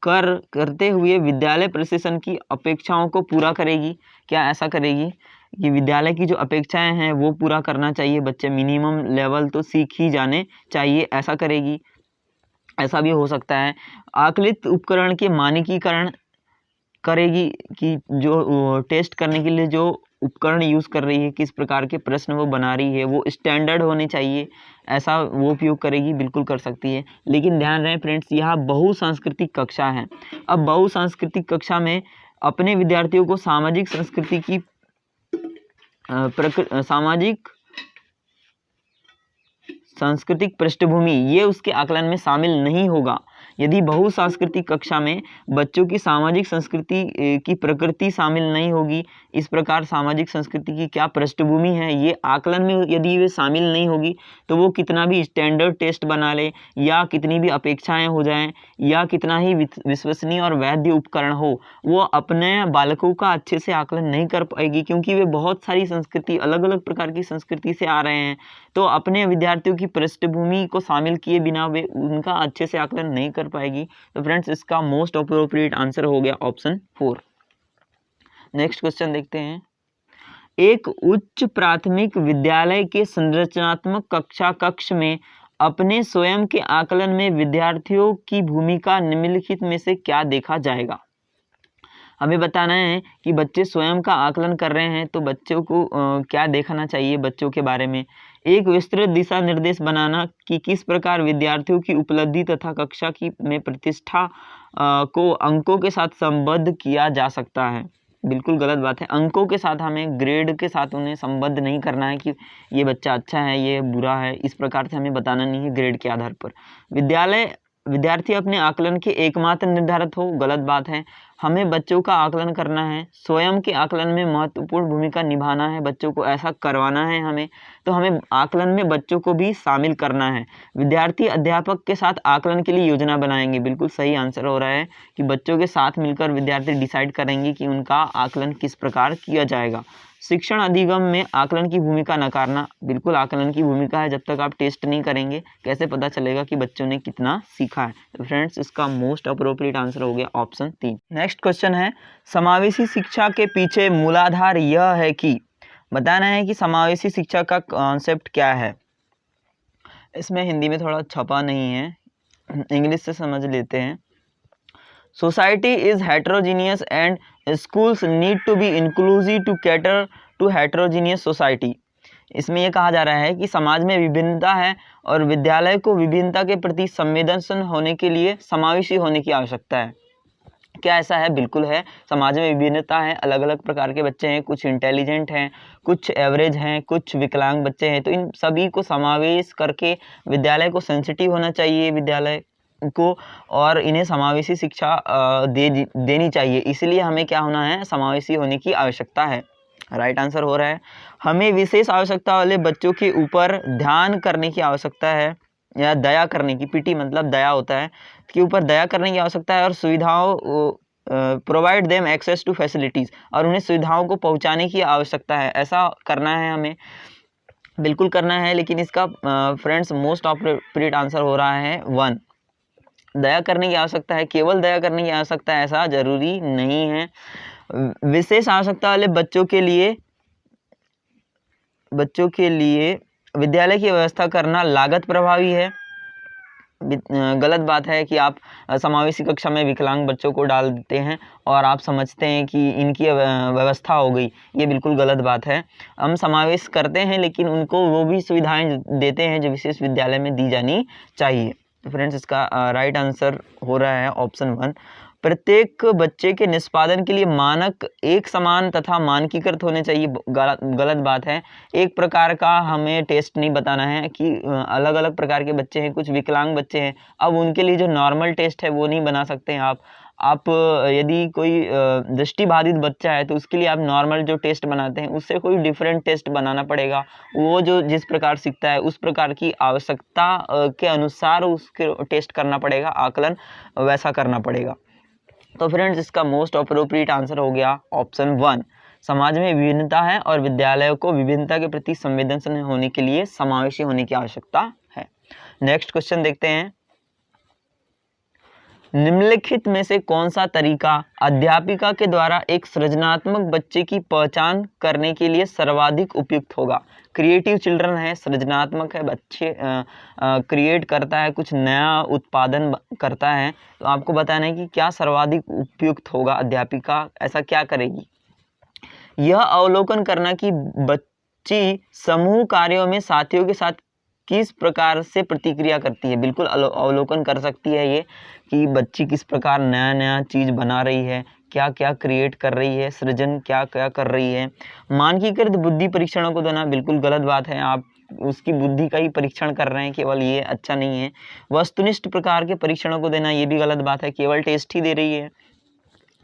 करते हुए विद्यालय प्रशासन की अपेक्षाओं को पूरा करेगी, क्या ऐसा करेगी कि विद्यालय की जो अपेक्षाएं हैं वो पूरा करना चाहिए, बच्चे मिनिमम लेवल तो सीख ही जाने चाहिए, ऐसा करेगी? ऐसा भी हो सकता है। आकलित उपकरण के मानकीकरण करेगी कि जो टेस्ट करने के लिए जो उपकरण यूज़ कर रही है, किस प्रकार के प्रश्न वो बना रही है, वो स्टैंडर्ड होने चाहिए, ऐसा वो उपयोग करेगी, बिल्कुल कर सकती है। लेकिन ध्यान रहे फ्रेंड्स, यह बहुसांस्कृतिक कक्षा है। अब बहुसांस्कृतिक कक्षा में अपने विद्यार्थियों को सामाजिक संस्कृति की सामाजिक सांस्कृतिक पृष्ठभूमि ये उसके आकलन में शामिल नहीं होगा। यदि बहुसांस्कृतिक कक्षा में बच्चों की सामाजिक संस्कृति की प्रकृति शामिल नहीं होगी, इस प्रकार सामाजिक संस्कृति की क्या पृष्ठभूमि है ये आकलन में यदि वे शामिल नहीं होगी, तो वो कितना भी स्टैंडर्ड टेस्ट बना ले या कितनी भी अपेक्षाएं हो जाएं या कितना ही विश्वसनीय और वैध उपकरण हो, वो अपने बालकों का अच्छे से आकलन नहीं कर पाएगी, क्योंकि वे बहुत सारी संस्कृति, अलग अलग प्रकार की संस्कृति से आ रहे हैं। तो अपने विद्यार्थियों की पृष्ठभूमि को शामिल किए बिना वे उनका अच्छे से आकलन नहीं कर पाएगी। तो फ्रेंड्स इसका मोस्ट अप्रोप्रिएट आंसर हो गया ऑप्शन 4। नेक्स्ट क्वेश्चन देखते हैं, एक उच्च प्राथमिक विद्यालय के संरचनात्मक कक्ष में अपने स्वयं के आकलन में विद्यार्थियों की भूमिका निम्नलिखित में से क्या देखा जाएगा? हमें बताना है कि बच्चे स्वयं का आकलन कर रहे हैं, तो बच्चों को क्या देखना चाहिए बच्चों के बारे में। एक विस्तृत दिशा निर्देश बनाना कि किस प्रकार विद्यार्थियों की उपलब्धि तथा कक्षा की में प्रतिष्ठा को अंकों के साथ संबद्ध किया जा सकता है। बिल्कुल गलत बात है। अंकों के साथ, हमें ग्रेड के साथ उन्हें संबद्ध नहीं करना है कि ये बच्चा अच्छा है, ये बुरा है, इस प्रकार से हमें बताना नहीं है ग्रेड के आधार पर। विद्यार्थी अपने आकलन के एकमात्र निर्धारक हो, गलत बात है। हमें बच्चों का आकलन करना है, स्वयं के आकलन में महत्वपूर्ण भूमिका निभाना है, बच्चों को ऐसा करवाना है हमें, तो हमें आकलन में बच्चों को भी शामिल करना है। विद्यार्थी अध्यापक के साथ आकलन के लिए योजना बनाएंगे, बिल्कुल सही आंसर हो रहा है कि बच्चों के साथ मिलकर विद्यार्थी डिसाइड करेंगे कि उनका आकलन किस प्रकार किया जाएगा। शिक्षण अधिगम में आकलन की भूमिका नकारना, बिल्कुल आकलन की भूमिका है। जब तक आप टेस्ट नहीं करेंगे कैसे पता चलेगा कि बच्चों ने कितना सीखा है। तो फ्रेंड्स इसका मोस्ट अप्रोप्रिएट आंसर हो गया ऑप्शन 3। नेक्स्ट क्वेश्चन है, समावेशी शिक्षा के पीछे मूलाधार यह है कि, बताना है कि समावेशी शिक्षा का कॉन्सेप्ट क्या है। इसमें हिंदी में थोड़ा छपा नहीं है, इंग्लिश से समझ लेते हैं। Society is heterogeneous and schools need to be inclusive to cater to heterogeneous society। इसमें यह कहा जा रहा है कि समाज में विभिन्नता है और विद्यालय को विभिन्नता के प्रति संवेदनशील होने के लिए समावेशी होने की आवश्यकता है। क्या ऐसा है? बिल्कुल है। समाज में विभिन्नता है, अलग अलग प्रकार के बच्चे हैं, कुछ इंटेलिजेंट हैं, कुछ एवरेज हैं, कुछ विकलांग बच्चे हैं। तो इन सभी को समावेश करके विद्यालय को सेंसिटिव होना चाहिए, विद्यालय को, और इन्हें समावेशी शिक्षा देनी चाहिए। इसलिए हमें क्या होना है? समावेशी होने की आवश्यकता है। राइट आंसर हो रहा है। हमें विशेष आवश्यकता वाले बच्चों के ऊपर ध्यान करने की आवश्यकता है, या दया करने की, पीटी मतलब दया होता है, के ऊपर दया करने की आवश्यकता है, और सुविधाओं provide them access to facilities, और उन्हें सुविधाओं को पहुंचाने की आवश्यकता है। ऐसा करना है हमें, बिल्कुल करना है। लेकिन इसका फ्रेंड्स मोस्ट अप्रोप्रिएट आंसर हो रहा है 1। दया करने की आवश्यकता है, केवल दया करने की आवश्यकता है ऐसा जरूरी नहीं है। विशेष आवश्यकता वाले बच्चों के लिए विद्यालय की व्यवस्था करना लागत प्रभावी है। गलत बात है कि आप समावेशी कक्षा में विकलांग बच्चों को डाल देते हैं और आप समझते हैं कि इनकी व्यवस्था हो गई, ये बिल्कुल गलत बात है। हम समावेश करते हैं लेकिन उनको वो भी सुविधाएं देते हैं जो विशेष विद्यालय में दी जानी चाहिए। तो फ्रेंड्स इसका राइट आंसर हो रहा है ऑप्शन 1। प्रत्येक बच्चे के निष्पादन के लिए मानक एक समान तथा मानकीकृत होने चाहिए। गलत बात है। एक प्रकार का हमें टेस्ट नहीं बताना है कि अलग अलग प्रकार के बच्चे हैं, कुछ विकलांग बच्चे हैं, अब उनके लिए जो नॉर्मल टेस्ट है वो नहीं बना सकते हैं आप यदि कोई दृष्टिबाधित बच्चा है तो उसके लिए आप नॉर्मल जो टेस्ट बनाते हैं उससे कोई डिफरेंट टेस्ट बनाना पड़ेगा। वो जो जिस प्रकार सीखता है उस प्रकार की आवश्यकता के अनुसार उसके टेस्ट करना पड़ेगा, आकलन वैसा करना पड़ेगा। तो फ्रेंड्स इसका मोस्ट अप्रोप्रिएट आंसर हो गया ऑप्शन 1। समाज में विभिन्नता है और विद्यालयों को विभिन्नता के प्रति संवेदनशील होने के लिए समावेशी होने की आवश्यकता है। नेक्स्ट क्वेश्चन देखते हैं, निम्नलिखित में से कौन सा तरीका अध्यापिका के द्वारा एक सृजनात्मक बच्चे की पहचान करने के लिए सर्वाधिक उपयुक्त होगा? क्रिएटिव चिल्ड्रन है, सृजनात्मक है, बच्चे क्रिएट करता है, कुछ नया उत्पादन करता है। तो आपको बताना है कि क्या सर्वाधिक उपयुक्त होगा, अध्यापिका ऐसा क्या करेगी। यह अवलोकन करना कि बच्ची समूह कार्यों में साथियों के साथ किस प्रकार से प्रतिक्रिया करती है। बिल्कुल अवलोकन कर सकती है ये कि बच्ची किस प्रकार नया नया चीज़ बना रही है, क्या क्या क्रिएट कर रही है, सृजन क्या क्या कर रही है। मानकीकृत बुद्धि परीक्षणों को देना बिल्कुल गलत बात है। आप उसकी बुद्धि का ही परीक्षण कर रहे हैं, केवल ये अच्छा नहीं है। वस्तुनिष्ठ प्रकार के परीक्षणों को देना ये भी गलत बात है, केवल टेस्ट ही दे रही है।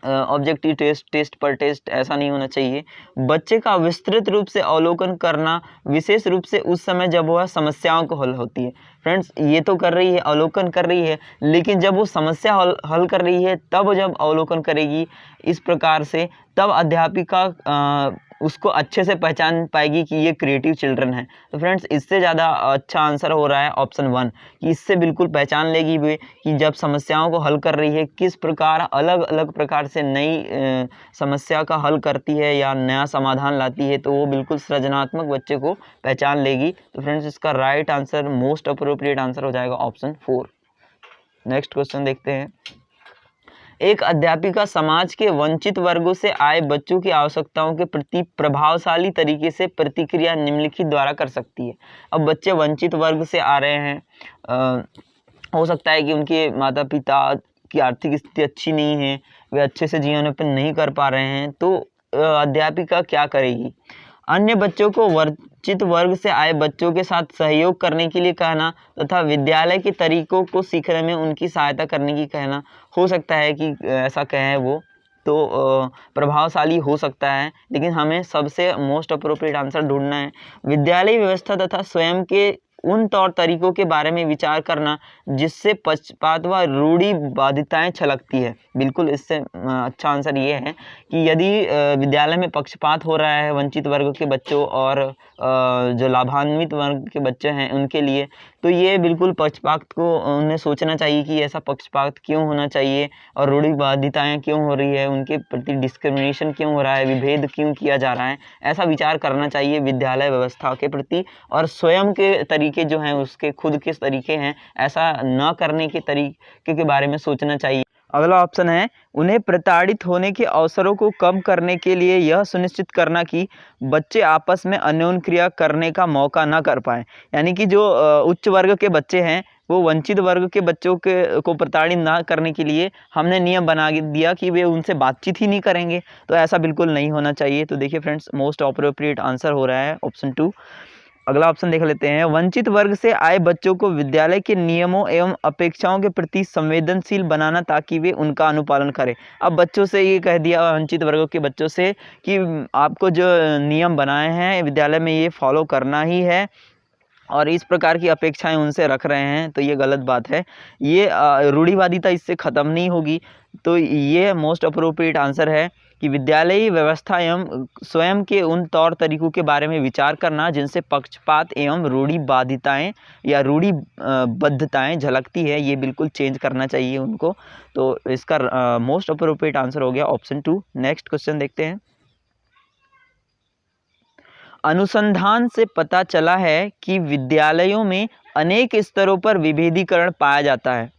ऑब्जेक्टिव टेस्ट पर टेस्ट ऐसा नहीं होना चाहिए। बच्चे का विस्तृत रूप से अवलोकन करना, विशेष रूप से उस समय जब वह समस्याओं को हल होती है। फ्रेंड्स ये तो कर रही है, अवलोकन कर रही है, लेकिन जब वो समस्या हल कर रही है तब जब अवलोकन करेगी इस प्रकार से, तब अध्यापिका उसको अच्छे से पहचान पाएगी कि ये क्रिएटिव चिल्ड्रन है। तो फ्रेंड्स इससे ज़्यादा अच्छा आंसर हो रहा है ऑप्शन 1 कि इससे बिल्कुल पहचान लेगी वे कि जब समस्याओं को हल कर रही है किस प्रकार अलग अलग प्रकार से नई समस्या का हल करती है या नया समाधान लाती है, तो वो बिल्कुल सृजनात्मक बच्चे को पहचान लेगी। तो फ्रेंड्स इसका right answer, most appropriate answer हो जाएगा ऑप्शन 4। नेक्स्ट क्वेश्चन देखते हैं, एक अध्यापिका समाज के वंचित वर्गों से आए बच्चों की आवश्यकताओं के प्रति प्रभावशाली तरीके से प्रतिक्रिया निम्नलिखित द्वारा कर सकती है। अब बच्चे वंचित वर्ग से आ रहे हैं, हो सकता है कि उनके माता पिता की आर्थिक स्थिति अच्छी नहीं है, वे अच्छे से जीवन यापन नहीं कर पा रहे हैं, तो अध्यापिका क्या करेगी? अन्य बच्चों को वंचित वर्ग से आए बच्चों के साथ सहयोग करने के लिए कहना तथा विद्यालय के तरीकों को सीखने में उनकी सहायता करने की कहना। हो सकता है कि ऐसा कहें वो, तो प्रभावशाली हो सकता है, लेकिन हमें सबसे मोस्ट अप्रोप्रिएट आंसर ढूंढना है। विद्यालय व्यवस्था तथा स्वयं के उन तौर तरीकों के बारे में विचार करना जिससे पक्षपात व रूढ़िवादिताएं छलकती है। बिल्कुल इससे अच्छा आंसर ये है कि यदि विद्यालय में पक्षपात हो रहा है वंचित वर्ग के बच्चों और जो लाभान्वित वर्ग के बच्चे हैं उनके लिए, तो ये बिल्कुल पक्षपात को उन्हें सोचना चाहिए कि ऐसा पक्षपात क्यों होना चाहिए और रूढ़िवादिताएं क्यों हो रही है, उनके प्रति डिस्क्रिमिनेशन क्यों हो रहा है, विभेद क्यों किया जा रहा है। ऐसा विचार करना चाहिए विद्यालय व्यवस्था के प्रति, और स्वयं के तरीके जो हैं उसके खुद के तरीके हैं, ऐसा न करने के तरीके के बारे में सोचना चाहिए। अगला ऑप्शन है, उन्हें प्रताड़ित होने के अवसरों को कम करने के लिए यह सुनिश्चित करना कि बच्चे आपस में अन्योन्य क्रिया करने का मौका न कर पाएं। यानी कि जो उच्च वर्ग के बच्चे हैं वो वंचित वर्ग के बच्चों को प्रताड़ित ना करने के लिए हमने नियम बना दिया कि वे उनसे बातचीत ही नहीं करेंगे, तो ऐसा बिल्कुल नहीं होना चाहिए। तो देखिए फ्रेंड्स, मोस्ट अप्रोप्रिएट आंसर हो रहा है ऑप्शन 2। अगला ऑप्शन देख लेते हैं, वंचित वर्ग से आए बच्चों को विद्यालय के नियमों एवं अपेक्षाओं के प्रति संवेदनशील बनाना ताकि वे उनका अनुपालन करें। अब बच्चों से ये कह दिया, वंचित वर्गों के बच्चों से, कि आपको जो नियम बनाए हैं विद्यालय में ये फॉलो करना ही है और इस प्रकार की अपेक्षाएं उनसे रख रहे हैं, तो ये गलत बात है। ये रूढ़िवादिता इससे ख़त्म नहीं होगी। तो ये मोस्ट अप्रोप्रिएट आंसर है कि विद्यालयी व्यवस्था एवं स्वयं के उन तौर तरीकों के बारे में विचार करना जिनसे पक्षपात एवं रूढ़िवादिताएं या रूढ़िबद्धताएं झलकती है, ये बिल्कुल चेंज करना चाहिए उनको। तो इसका मोस्ट अप्रोप्रिएट आंसर हो गया ऑप्शन 2। नेक्स्ट क्वेश्चन देखते हैं, अनुसंधान से पता चला है कि विद्यालयों में अनेक स्तरों पर विभेदीकरण पाया जाता है।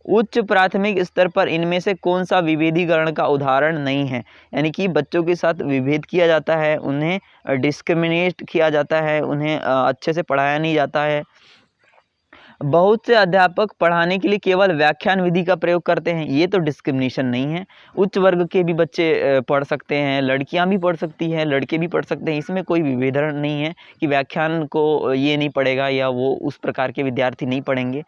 उच्च प्राथमिक स्तर पर इनमें से कौन सा विभेदीकरण का उदाहरण नहीं है। यानी कि बच्चों के साथ विभेद किया जाता है, उन्हें डिस्क्रिमिनेट किया जाता है, उन्हें अच्छे से पढ़ाया नहीं जाता है। बहुत से अध्यापक पढ़ाने के लिए केवल व्याख्यान विधि का प्रयोग करते हैं, ये तो डिस्क्रिमिनेशन नहीं है। उच्च वर्ग के भी बच्चे पढ़ सकते हैं, लड़कियां भी पढ़ सकती हैं, लड़के भी पढ़ सकते हैं, इसमें कोई विभेदन नहीं है कि व्याख्यान को ये नहीं पढ़ेगा या वो उस प्रकार के विद्यार्थी नहीं पढ़ेंगे।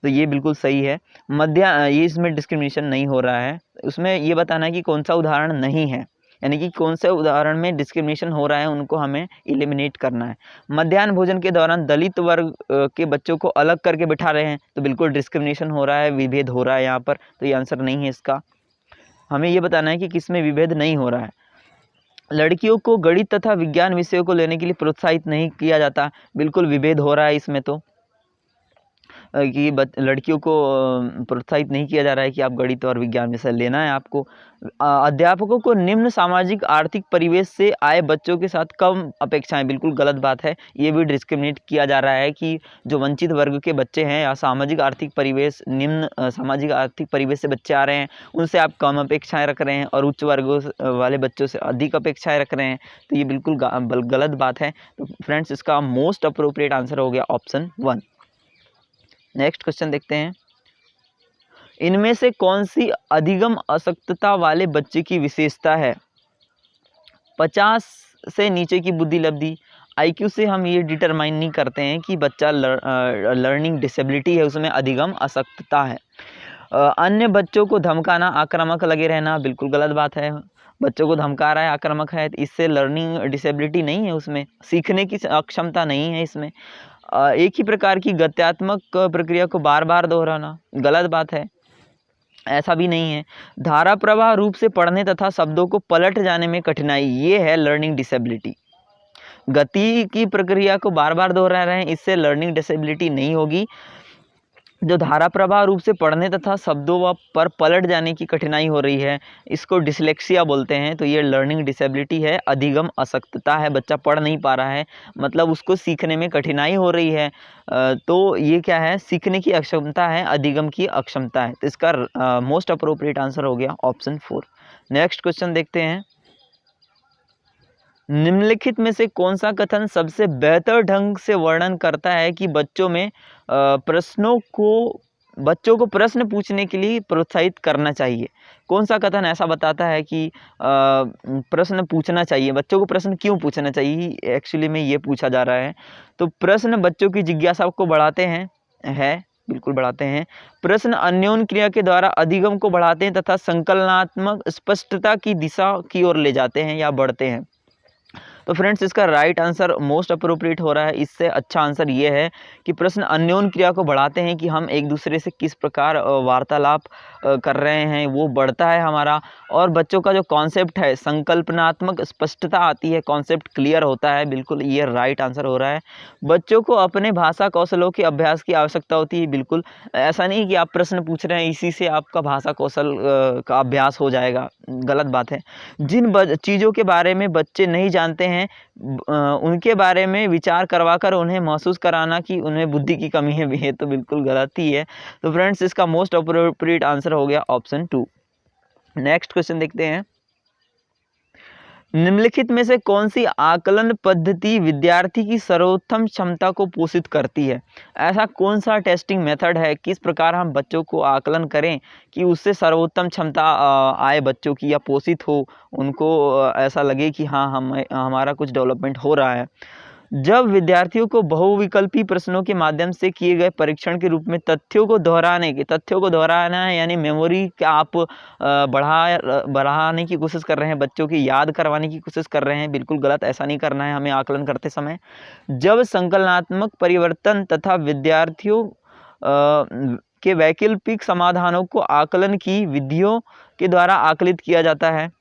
तो ये बिल्कुल सही है। ये इसमें डिस्क्रिमिनेशन नहीं हो रहा है। उसमें ये बताना है कि कौन सा उदाहरण नहीं है, यानी कि कौन से उदाहरण में डिस्क्रिमिनेशन हो रहा है, उनको हमें एलिमिनेट करना है। मध्याह्न भोजन के दौरान दलित वर्ग के बच्चों को अलग करके बिठा रहे हैं, तो बिल्कुल डिस्क्रिमिनेशन हो रहा है, विभेद हो रहा है यहाँ पर, तो ये आंसर नहीं है इसका। हमें ये बताना है कि किसमें विभेद नहीं हो रहा है। लड़कियों को गणित तथा विज्ञान विषयों को लेने के लिए प्रोत्साहित नहीं किया जाता, बिल्कुल विभेद हो रहा है इसमें, तो कि लड़कियों को प्रोत्साहित नहीं किया जा रहा है कि आप गणित और विज्ञान विषय लेना है आपको। अध्यापकों को निम्न सामाजिक आर्थिक परिवेश से आए बच्चों के साथ कम अपेक्षाएं, बिल्कुल गलत बात है। ये भी डिस्क्रिमिनेट किया जा रहा है कि जो वंचित वर्ग के बच्चे हैं या सामाजिक आर्थिक परिवेश, निम्न सामाजिक आर्थिक परिवेश से बच्चे आ रहे हैं, उनसे आप कम अपेक्षाएं रख रहे हैं और उच्च वर्गों वाले बच्चों से अधिक अपेक्षाएं रख रहे हैं, तो ये बिल्कुल गलत बात है। तो फ्रेंड्स, इसका मोस्ट अप्रोप्रिएट आंसर हो गया ऑप्शन 1। नेक्स्ट क्वेश्चन देखते हैं, इनमें से कौन सी अधिगम अशक्तता वाले बच्चे की विशेषता है। 50 से नीचे की बुद्धि लब्धि, IQ से हम ये डिटरमाइन नहीं करते हैं कि बच्चा लर्निंग डिसेबिलिटी है, उसमें अधिगम अशक्तता है। अन्य बच्चों को धमकाना, आक्रामक लगे रहना, बिल्कुल गलत बात है। बच्चों को धमका रहा है, आक्रामक है, इससे लर्निंग डिसेबिलिटी नहीं है, उसमें सीखने की अक्षमता नहीं है इसमें। एक ही प्रकार की गत्यात्मक प्रक्रिया को बार बार दोहराना, गलत बात है, ऐसा भी नहीं है। धारा प्रवाह रूप से पढ़ने तथा शब्दों को पलट जाने में कठिनाई, ये है लर्निंग डिसेबिलिटी। गति की प्रक्रिया को बार बार दोहरा रहे हैं, इससे लर्निंग डिसेबिलिटी नहीं होगी। जो धारा प्रवाह रूप से पढ़ने तथा शब्दों पर पलट जाने की कठिनाई हो रही है, इसको डिसलेक्सिया बोलते हैं, तो ये लर्निंग डिसेबिलिटी है, अधिगम अशक्तता है, बच्चा पढ़ नहीं पा रहा है, मतलब उसको सीखने में कठिनाई हो रही है। तो ये क्या है, सीखने की अक्षमता है, अधिगम की अक्षमता है। तो इसका मोस्ट अप्रोप्रिएट आंसर हो गया ऑप्शन 4। नेक्स्ट क्वेश्चन देखते हैं, निम्नलिखित में से कौन सा कथन सबसे बेहतर ढंग से वर्णन करता है कि बच्चों को प्रश्न पूछने के लिए प्रोत्साहित करना चाहिए। कौन सा कथन ऐसा बताता है कि प्रश्न पूछना चाहिए, बच्चों को प्रश्न क्यों पूछना चाहिए, एक्चुअली में ये पूछा जा रहा है। तो प्रश्न बच्चों की जिज्ञासा को बढ़ाते हैं, बिल्कुल बढ़ाते हैं। प्रश्न अन्योन्य क्रिया के द्वारा अधिगम को बढ़ाते हैं तथा संकलनात्मक स्पष्टता की दिशा की ओर ले जाते हैं या बढ़ते हैं। तो फ्रेंड्स इसका राइट आंसर मोस्ट अप्रोप्रिएट हो रहा है। इससे अच्छा आंसर ये है कि प्रश्न अन्योन्य क्रिया को बढ़ाते हैं कि हम एक दूसरे से किस प्रकार वार्तालाप कर रहे हैं, वो बढ़ता है हमारा। और बच्चों का जो कॉन्सेप्ट है, संकल्पनात्मक स्पष्टता आती है, कॉन्सेप्ट क्लियर होता है। बिल्कुल ये राइट आंसर हो रहा है। बच्चों को अपने भाषा कौशलों के अभ्यास की आवश्यकता होती है। बिल्कुल ऐसा नहीं कि आप प्रश्न पूछ रहे हैं इसी से आपका भाषा कौशल का अभ्यास हो जाएगा, गलत बात है। जिन चीज़ों के बारे में बच्चे नहीं जानते हैं उनके बारे में विचार करवाकर उन्हें महसूस कराना कि उनमें बुद्धि की कमी है, ये तो बिल्कुल गलत ही है। तो फ्रेंड्स इसका मोस्ट अप्रोप्रिएट आंसर हो गया ऑप्शन 2। नेक्स्ट क्वेश्चन देखते हैं। निम्नलिखित में से कौन सी आकलन पद्धति विद्यार्थी की सर्वोत्तम क्षमता को पोषित करती है? ऐसा कौन सा टेस्टिंग मेथड है, किस प्रकार हम बच्चों को आकलन करें कि उससे सर्वोत्तम क्षमता आए बच्चों की, या पोषित हो, उनको ऐसा लगे कि हाँ हमारा कुछ डेवलपमेंट हो रहा है। जब विद्यार्थियों को बहुविकल्पी प्रश्नों के माध्यम से किए गए परीक्षण के रूप में तथ्यों को दोहराना है, यानी मेमोरी का आप बढ़ाने की कोशिश कर रहे हैं, बच्चों की याद करवाने की कोशिश कर रहे हैं, बिल्कुल गलत। ऐसा नहीं करना है हमें आकलन करते समय। जब संकलनात्मक परिवर्तन तथा विद्यार्थियों के वैकल्पिक समाधानों को आकलन की विधियों के द्वारा आकलित किया जाता है।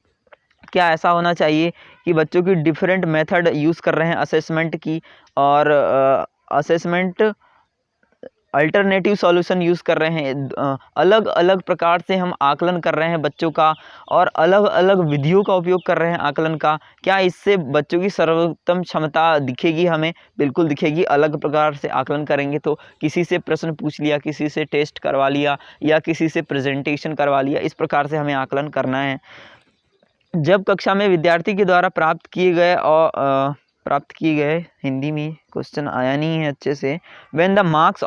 क्या ऐसा होना चाहिए कि बच्चों की डिफरेंट मेथड यूज़ कर रहे हैं असेसमेंट की, और असेसमेंट अल्टरनेटिव सॉल्यूशन यूज़ कर रहे हैं, अलग अलग प्रकार से हम आकलन कर रहे हैं बच्चों का, और अलग अलग विधियों का उपयोग कर रहे हैं आकलन का। क्या इससे बच्चों की सर्वोत्तम क्षमता दिखेगी? हमें बिल्कुल दिखेगी। अलग प्रकार से आकलन करेंगे तो किसी से प्रश्न पूछ लिया, किसी से टेस्ट करवा लिया, या किसी से प्रेजेंटेशन करवा लिया, इस प्रकार से हमें आकलन करना है। जब कक्षा में विद्यार्थी के द्वारा प्राप्त किए गए हिंदी में क्वेश्चन आया नहीं है अच्छे से। when the marks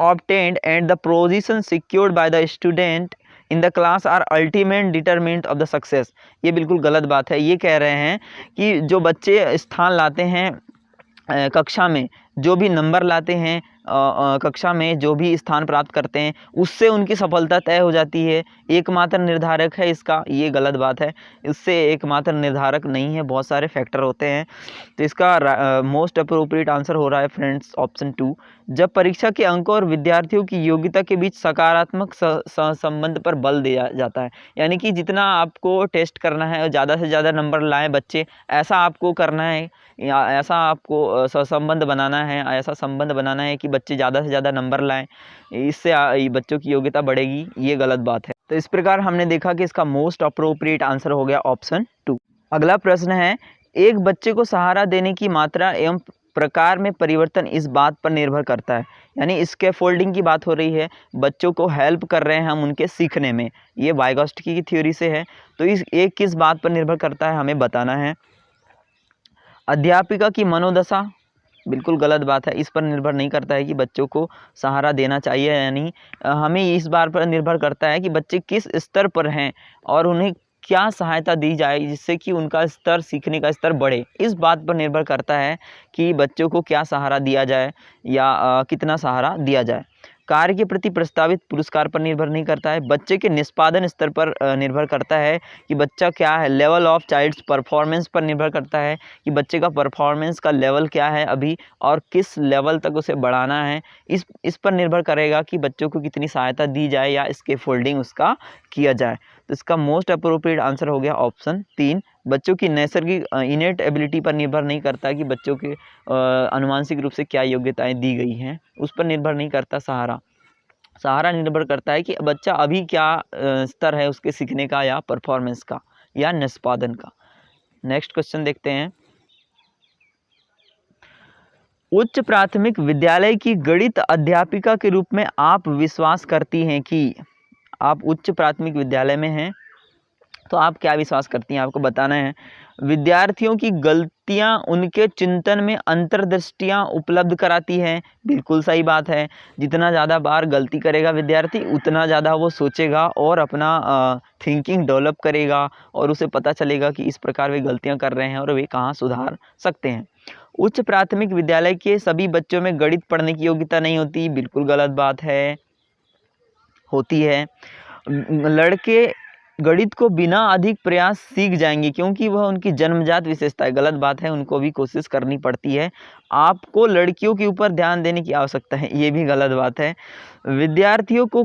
obtained and the position secured by the student in the class are ultimate determinant of the success, ये बिल्कुल गलत बात है। ये कह रहे हैं कि जो बच्चे स्थान लाते हैं कक्षा में, जो भी नंबर लाते हैं कक्षा में, जो भी स्थान प्राप्त करते हैं, उससे उनकी सफलता तय हो जाती है, एकमात्र निर्धारक है इसका। ये गलत बात है। इससे एकमात्र निर्धारक नहीं है, बहुत सारे फैक्टर होते हैं। तो इसका मोस्ट अप्रोप्रिएट आंसर हो रहा है फ्रेंड्स ऑप्शन 2। जब परीक्षा के अंकों और विद्यार्थियों की योग्यता के बीच सकारात्मक संबंध पर बल दिया जाता है, यानी कि जितना आपको टेस्ट करना है और ज़्यादा से ज़्यादा नंबर लाएं बच्चे, ऐसा आपको करना है, या ऐसा आपको सहसंबंध बनाना है, ऐसा संबंध बनाना है कि बच्चे ज़्यादा से ज़्यादा नंबर लाएं, इससे बच्चों की योग्यता बढ़ेगी। ये गलत बात है। तो इस प्रकार हमने देखा कि इसका मोस्ट अप्रोप्रिएट आंसर हो गया ऑप्शन 2। अगला प्रश्न है, एक बच्चे को सहारा देने की मात्रा एवं प्रकार में परिवर्तन इस बात पर निर्भर करता है, यानी स्कैफोल्डिंग की बात हो रही है, बच्चों को हेल्प कर रहे हैं हम उनके सीखने में, ये वाइगोत्स्की की थ्योरी से है। तो इस एक किस बात पर निर्भर करता है हमें बताना है। अध्यापिका की मनोदशा, बिल्कुल गलत बात है। इस पर निर्भर नहीं करता है कि बच्चों को सहारा देना चाहिए, यानी हमें इस बात पर निर्भर करता है कि बच्चे किस स्तर पर हैं और उन्हें क्या सहायता दी जाए जिससे कि उनका स्तर, सीखने का स्तर बढ़े। इस बात पर निर्भर करता है कि बच्चों को क्या सहारा दिया जाए या कितना सहारा दिया जाए। कार्य के प्रति प्रस्तावित पुरस्कार पर निर्भर नहीं करता है, बच्चे के निष्पादन स्तर पर निर्भर करता है कि बच्चा क्या है। लेवल ऑफ चाइल्ड्स परफॉर्मेंस पर निर्भर करता है कि बच्चे का परफॉर्मेंस का लेवल क्या है अभी, और किस लेवल तक उसे बढ़ाना है। इस पर निर्भर करेगा कि बच्चों को कितनी सहायता दी जाए या स्कैफोल्डिंग उसका किया जाए। तो इसका मोस्ट अप्रोप्रिएट आंसर हो गया ऑप्शन 3। बच्चों की नैसर्गिक इनेट एबिलिटी पर निर्भर नहीं करता कि बच्चों के अनुवांशिक रूप से क्या योग्यताएं दी गई हैं, उस पर निर्भर नहीं करता सहारा निर्भर करता है कि बच्चा अभी क्या स्तर है उसके सीखने का, या परफॉर्मेंस का, या निष्पादन का। नेक्स्ट क्वेश्चन देखते हैं। उच्च प्राथमिक विद्यालय की गणित अध्यापिका के रूप में आप विश्वास करती हैं कि, आप उच्च प्राथमिक विद्यालय में हैं तो आप क्या विश्वास करती हैं, आपको बताना है। विद्यार्थियों की गलतियां उनके चिंतन में अंतर्दृष्टियां उपलब्ध कराती हैं, बिल्कुल सही बात है। जितना ज़्यादा बार गलती करेगा विद्यार्थी, उतना ज़्यादा वो सोचेगा और अपना थिंकिंग डेवलप करेगा, और उसे पता चलेगा कि इस प्रकार वे गलतियां कर रहे हैं और वे कहाँ सुधार सकते हैं। उच्च प्राथमिक विद्यालय के सभी बच्चों में गणित पढ़ने की योग्यता नहीं होती, बिल्कुल गलत बात है, होती है। लड़के गणित को बिना अधिक प्रयास सीख जाएंगे क्योंकि वह उनकी जन्मजात विशेषता है, गलत बात है, उनको भी कोशिश करनी पड़ती है। आपको लड़कियों के ऊपर ध्यान देने की आवश्यकता है, ये भी गलत बात है। विद्यार्थियों को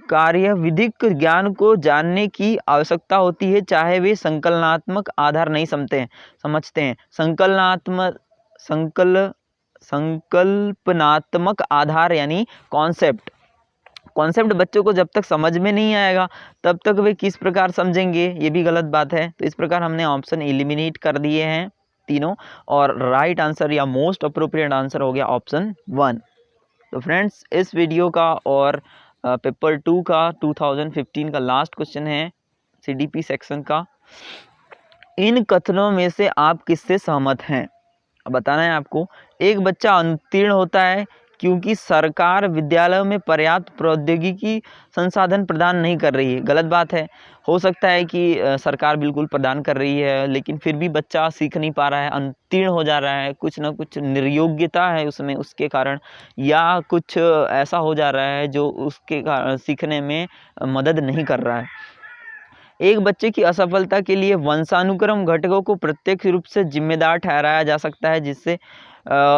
कार्यविधिक ज्ञान को जानने की आवश्यकता होती है, चाहे वे संकलनात्मक आधार नहीं समझते हैं। संकल्पनात्मक आधार यानी कॉन्सेप्ट बच्चों को जब तक समझ में नहीं आएगा तब तक वे किस प्रकार समझेंगे, ये भी गलत बात है। तो इस प्रकार हमने ऑप्शन एलिमिनेट कर दिए हैं तीनों, और राइट आंसर या मोस्ट अप्रोप्रिएट आंसर हो गया ऑप्शन 1। तो फ्रेंड्स, इस वीडियो का और पेपर 2 का 2015 का लास्ट क्वेश्चन है CDP सेक्शन का। इन कथनों में से आप किससे सहमत हैं? अब बताना है आपको। एक बच्चा अनुत्तीर्ण होता है क्योंकि सरकार विद्यालयों में पर्याप्त प्रौद्योगिकी संसाधन प्रदान नहीं कर रही है, गलत बात है। हो सकता है कि सरकार बिल्कुल प्रदान कर रही है लेकिन फिर भी बच्चा सीख नहीं पा रहा है, अनुत्तीर्ण हो जा रहा है, कुछ ना कुछ निर्योग्यता है उसमें, उसके कारण, या कुछ ऐसा हो जा रहा है जो उसके सीखने में मदद नहीं कर रहा है। एक बच्चे की असफलता के लिए वंशानुक्रम घटकों को प्रत्यक्ष रूप से जिम्मेदार ठहराया जा सकता है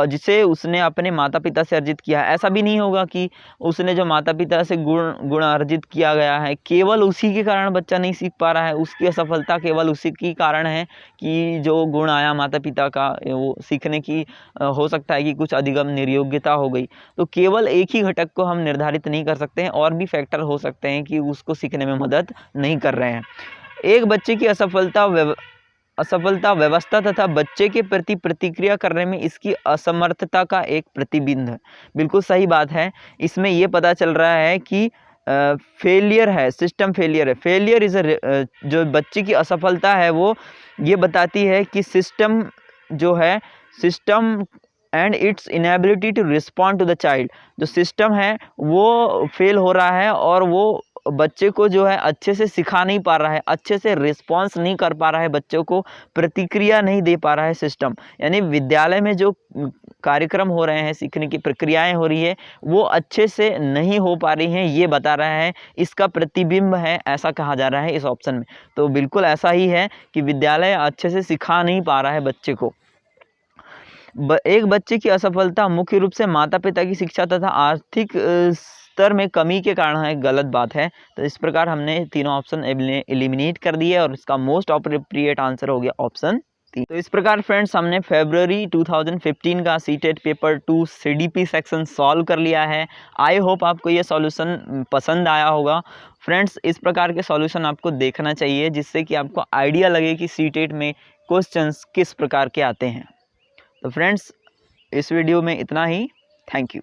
जिसे उसने अपने माता पिता से अर्जित किया है। ऐसा भी नहीं होगा कि उसने जो माता पिता से गुण अर्जित किया गया है केवल उसी के कारण बच्चा नहीं सीख पा रहा है, उसकी असफलता केवल उसी के कारण है कि जो गुण आया माता पिता का, वो सीखने की हो सकता है कि कुछ अधिगम निर्योग्यता हो गई। तो केवल एक ही घटक को हम निर्धारित नहीं कर सकते हैं, और भी फैक्टर हो सकते हैं कि उसको सीखने में मदद नहीं कर रहे हैं। एक बच्चे की असफलता व्यवस्था तथा बच्चे के प्रति प्रतिक्रिया करने में इसकी असमर्थता का एक प्रतिबिंब है, बिल्कुल सही बात है। इसमें ये पता चल रहा है कि फेलियर है, सिस्टम फेलियर है। फेलियर इज जो बच्चे की असफलता है वो ये बताती है कि सिस्टम जो है, system and its inability to respond to the child, जो सिस्टम है वो फेल हो रहा है और वो बच्चे को जो है अच्छे से सिखा नहीं पा रहा है, अच्छे से रिस्पॉन्स नहीं कर पा रहा है, बच्चों को प्रतिक्रिया नहीं दे पा रहा है सिस्टम। यानी विद्यालय में जो कार्यक्रम हो रहे हैं, सीखने की प्रक्रियाएं हो रही है, वो अच्छे से नहीं हो पा रही हैं, ये बता रहा है, इसका प्रतिबिंब है, ऐसा कहा जा रहा है इस ऑप्शन में। तो बिल्कुल ऐसा ही है कि विद्यालय अच्छे से सिखा नहीं पा रहा है बच्चे को। एक बच्चे की असफलता मुख्य रूप से माता पिता की शिक्षा तथा आर्थिक स्तर में कमी के कारण है, गलत बात है। तो इस प्रकार हमने तीनों ऑप्शन एलिमिनेट कर दिए और इसका मोस्ट अप्रोप्रिएट आंसर हो गया ऑप्शन 3। तो इस प्रकार फ्रेंड्स हमने फरवरी 2015 का CTET paper 2 CDP section solve कर लिया है। आई होप आपको ये सॉल्यूशन पसंद आया होगा। फ्रेंड्स, इस प्रकार के सॉल्यूशन आपको देखना चाहिए जिससे कि आपको आइडिया लगे कि सीटेट में क्वेश्चंस किस प्रकार के आते हैं। तो फ्रेंड्स, इस वीडियो में इतना ही। Thank you.